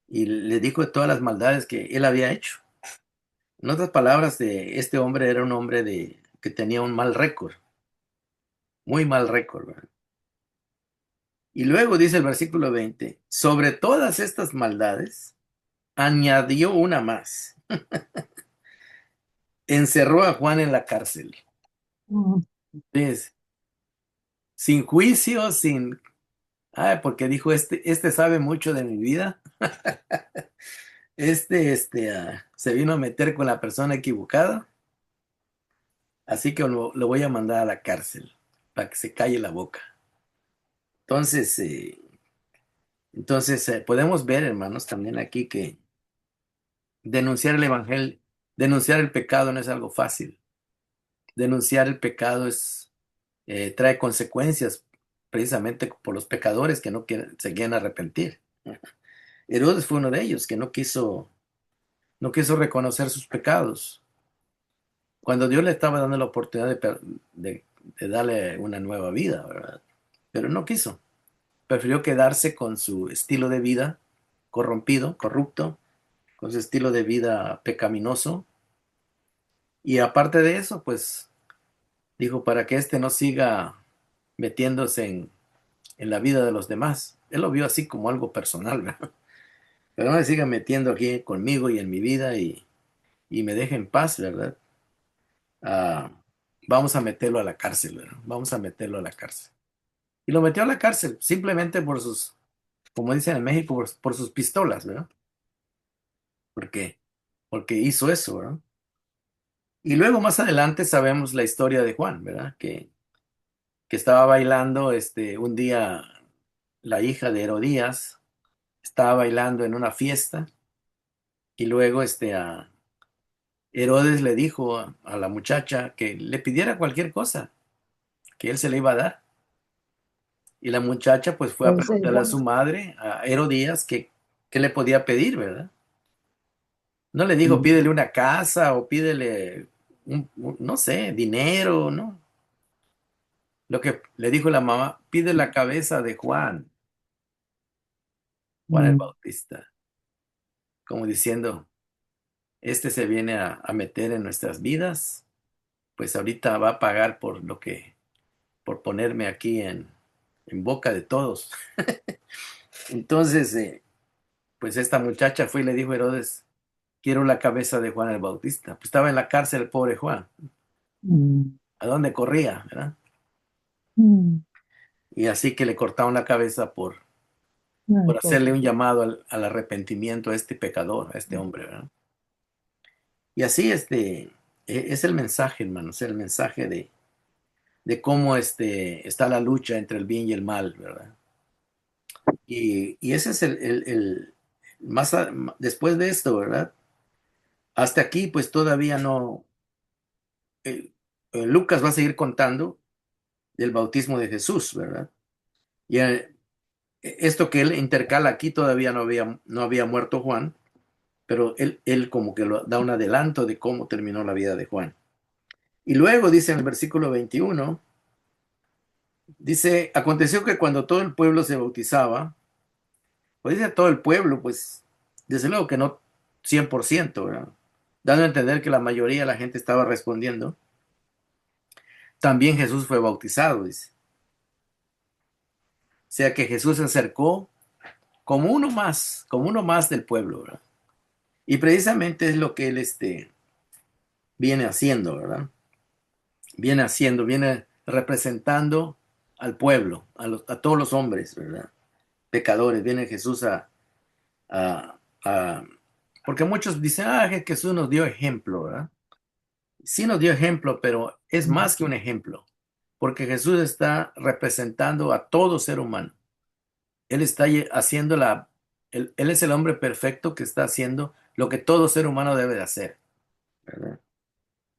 y le dijo de todas las maldades que él había hecho. En otras palabras, este hombre era un hombre que tenía un mal récord, muy mal récord, ¿verdad? Y luego dice el versículo 20, sobre todas estas maldades, añadió una más. Encerró a Juan en la cárcel. Fíjense, sin juicio, sin... Ah, porque dijo, este sabe mucho de mi vida. Se vino a meter con la persona equivocada, así que lo voy a mandar a la cárcel para que se calle la boca. Entonces, podemos ver, hermanos, también aquí que denunciar el evangelio, denunciar el pecado no es algo fácil. Denunciar el pecado trae consecuencias precisamente por los pecadores que se quieren arrepentir. Herodes fue uno de ellos que no quiso reconocer sus pecados. Cuando Dios le estaba dando la oportunidad de darle una nueva vida, ¿verdad? Pero no quiso. Prefirió quedarse con su estilo de vida corrompido, corrupto, con su estilo de vida pecaminoso. Y aparte de eso, pues dijo, para que no siga metiéndose en la vida de los demás. Él lo vio así como algo personal, ¿verdad? Pero no me siga metiendo aquí conmigo y en mi vida y me deje en paz, ¿verdad? Ah, vamos a meterlo a la cárcel, ¿verdad? Vamos a meterlo a la cárcel. Y lo metió a la cárcel simplemente por sus, como dicen en México, por sus pistolas, ¿verdad? Porque, porque hizo eso, ¿verdad? Y luego más adelante sabemos la historia de Juan, ¿verdad? Que estaba bailando, un día la hija de Herodías estaba bailando en una fiesta y luego, a Herodes le dijo a la muchacha que le pidiera cualquier cosa, que él se le iba a dar. Y la muchacha pues fue a Ese es preguntarle a Juan. su madre, a Herodías, que le podía pedir, ¿verdad? No le dijo Mm, pídele una casa o pídele, no sé, dinero, ¿no? Lo que le dijo la mamá, pide la cabeza de Juan, Juan el mm, Bautista, como diciendo, este se viene a meter en nuestras vidas, pues ahorita va a pagar por por ponerme aquí en boca de todos. Entonces, pues esta muchacha fue y le dijo a Herodes, quiero la cabeza de Juan el Bautista. Pues estaba en la cárcel el pobre Juan. mm, ¿A dónde corría, verdad? mm. Y así que le cortaron la cabeza Ay, por hacerle un pobrecito. llamado al arrepentimiento a este pecador, a este hombre, ¿verdad? Y así es el mensaje, hermanos, el mensaje de cómo está la lucha entre el bien y el mal, ¿verdad? Y ese es después de esto, ¿verdad? Hasta aquí, pues todavía no, eh, Lucas va a seguir contando del bautismo de Jesús, ¿verdad? Y esto que él intercala aquí todavía no había muerto Juan, pero él como que lo, da un adelanto de cómo terminó la vida de Juan. Y luego dice en el versículo 21, dice, aconteció que cuando todo el pueblo se bautizaba, pues dice todo el pueblo, pues desde luego que no 100%, ¿verdad? Dando a entender que la mayoría de la gente estaba respondiendo. También Jesús fue bautizado, dice. O sea que Jesús se acercó como uno más del pueblo, ¿verdad? Y precisamente es lo que él viene haciendo, ¿verdad? Viene haciendo, viene representando al pueblo, a todos los hombres, ¿verdad? Pecadores. Viene Jesús a, a- porque muchos dicen, ah, que Jesús nos dio ejemplo, ¿verdad? Sí nos dio ejemplo, pero es Mm, más que un ejemplo, porque Jesús está representando a todo ser humano. Él está haciendo él es el hombre perfecto que está haciendo lo que todo ser humano debe de hacer, ¿verdad?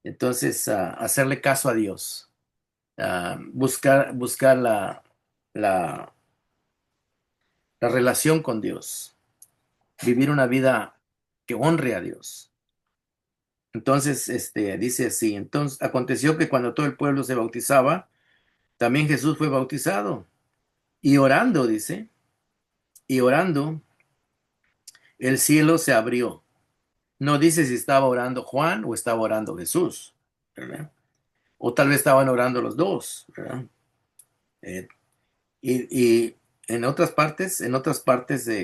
Entonces, hacerle caso a Dios, buscar la, la relación con Dios, vivir una vida que honre a Dios. Entonces, dice así, entonces aconteció que cuando todo el pueblo se bautizaba, también Jesús fue bautizado. Y orando, dice, y orando, el cielo se abrió. No dice si estaba orando Juan o estaba orando Jesús, ¿verdad? O tal vez estaban orando los dos, ¿verdad? Eh, y en otras partes,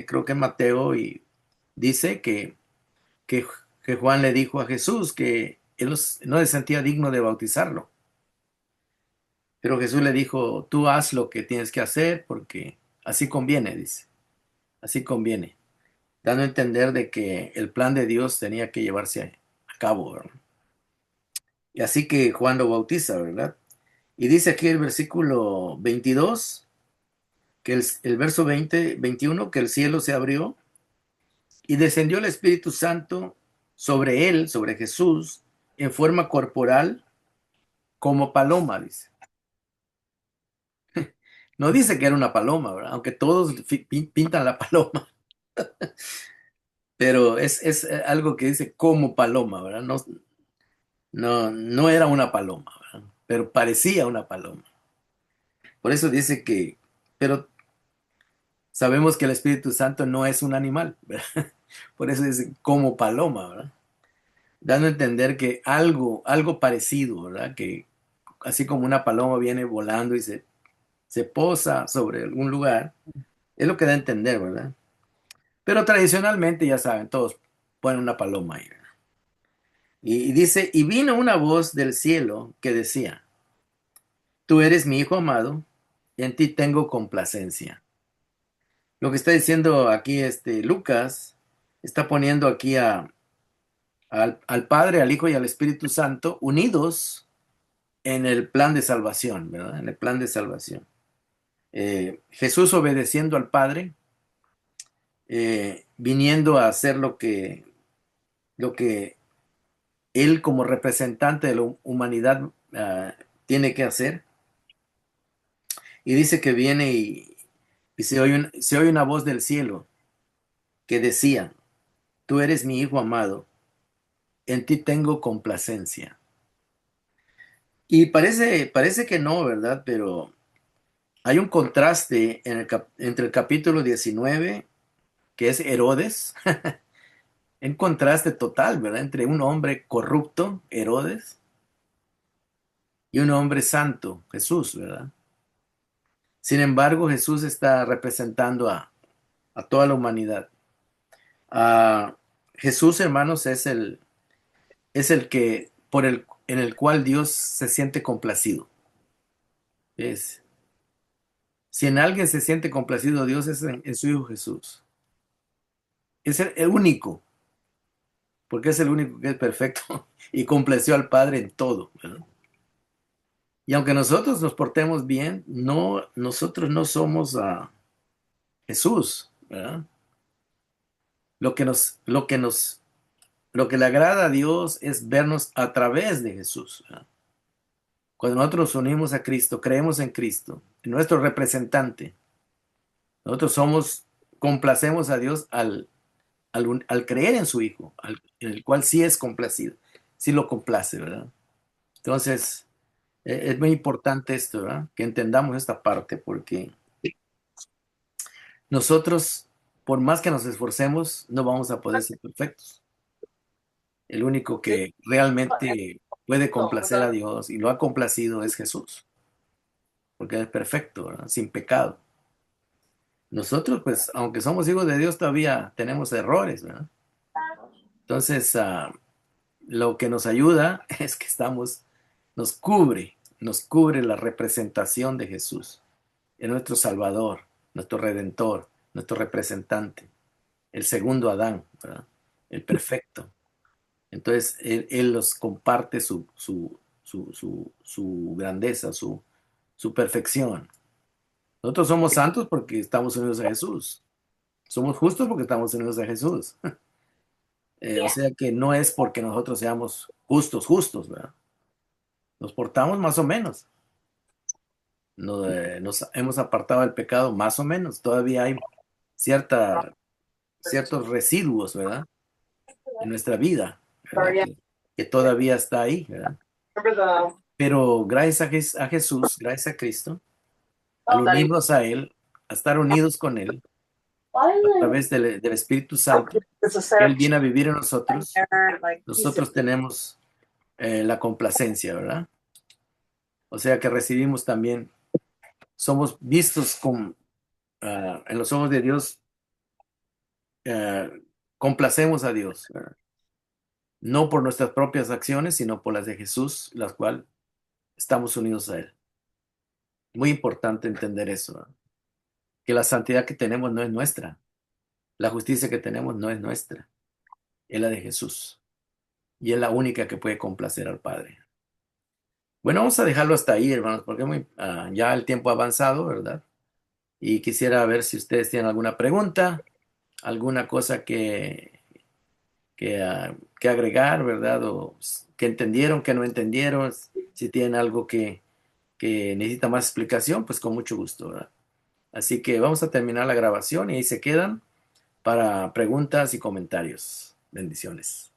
creo que Mateo y dice que, que Juan le dijo a Jesús que él no se sentía digno de bautizarlo. Pero Jesús le dijo, tú haz lo que tienes que hacer porque así conviene, dice, así conviene, dando a entender de que el plan de Dios tenía que llevarse a cabo, ¿verdad? Y así que Juan lo bautiza, ¿verdad? Y dice aquí el versículo 22 que el verso 21 que el cielo se abrió y descendió el Espíritu Santo sobre él, sobre Jesús, en forma corporal como paloma, dice. No dice que era una paloma, ¿verdad? Aunque todos pintan la paloma, pero es algo que dice como paloma, ¿verdad? No, no era una paloma, ¿verdad? Pero parecía una paloma. Por eso dice pero sabemos que el Espíritu Santo no es un animal, ¿verdad? Por eso dice como paloma, ¿verdad? Dando a entender que algo parecido, ¿verdad? Que así como una paloma viene volando y se posa sobre algún lugar, es lo que da a entender, ¿verdad? Pero tradicionalmente, ya saben, todos ponen una paloma ahí, ¿verdad? Y dice, y vino una voz del cielo que decía, tú eres mi hijo amado, en ti tengo complacencia. Lo que está diciendo aquí Lucas, está poniendo aquí al Padre, al Hijo y al Espíritu Santo unidos en el plan de salvación, ¿verdad? En el plan de salvación. Jesús obedeciendo al Padre, viniendo a hacer lo que Él como representante de la humanidad tiene que hacer. Y dice que viene y se oye una voz del cielo que decía, tú eres mi Hijo amado, en ti tengo complacencia. Y parece que no, ¿verdad? Pero hay un contraste entre el capítulo 19, que es Herodes, un contraste total, ¿verdad? Entre un hombre corrupto, Herodes, y un hombre santo, Jesús, ¿verdad? Sin embargo, Jesús está representando a toda la humanidad. Ah, Jesús, hermanos, es el que en el cual Dios se siente complacido. Es, si en alguien se siente complacido Dios es en su Hijo Jesús. Es el único, porque es el único que es perfecto y complació al Padre en todo, ¿verdad? Y aunque nosotros nos portemos bien, nosotros no somos Jesús, ¿verdad? Lo que le agrada a Dios es vernos a través de Jesús, ¿verdad? Cuando nosotros nos unimos a Cristo, creemos en Cristo, en nuestro representante, nosotros complacemos a Dios al creer en su Hijo, en el cual sí es complacido, sí lo complace, ¿verdad? Entonces, es muy importante esto, ¿verdad? Que entendamos esta parte, porque nosotros, por más que nos esforcemos, no vamos a poder ser perfectos. El único que realmente puede complacer a Dios y lo ha complacido es Jesús, porque es perfecto, ¿verdad? Sin pecado. Nosotros, pues, aunque somos hijos de Dios, todavía tenemos errores, ¿verdad? Entonces, lo que nos ayuda es que nos cubre la representación de Jesús. Es nuestro Salvador, nuestro Redentor, nuestro representante, el segundo Adán, ¿verdad? El perfecto. Entonces, Él nos comparte su grandeza, su perfección. Nosotros somos santos porque estamos unidos a Jesús. Somos justos porque estamos unidos a Jesús. O sea que no es porque nosotros seamos justos, ¿verdad? Nos portamos más o menos. Nos hemos apartado del pecado más o menos. Todavía hay cierta, ciertos residuos, ¿verdad? En nuestra vida, ¿verdad? Que todavía está ahí, ¿verdad? Pero gracias a Jesús, gracias a Cristo, al unirnos a Él, a estar unidos con Él, a través del Espíritu Santo, que Él viene a vivir en nosotros tenemos la complacencia, ¿verdad? O sea que recibimos también, somos vistos en los ojos de Dios, complacemos a Dios, ¿verdad? No por nuestras propias acciones, sino por las de Jesús, las cuales estamos unidos a Él. Muy importante entender eso, ¿verdad? Que la santidad que tenemos no es nuestra, la justicia que tenemos no es nuestra, es la de Jesús. Y es la única que puede complacer al Padre. Bueno, vamos a dejarlo hasta ahí, hermanos, porque ya el tiempo ha avanzado, ¿verdad? Y quisiera ver si ustedes tienen alguna pregunta, alguna cosa que agregar, ¿verdad? O que entendieron, que no entendieron. Si tienen algo que necesita más explicación, pues con mucho gusto, ¿verdad? Así que vamos a terminar la grabación y ahí se quedan para preguntas y comentarios. Bendiciones.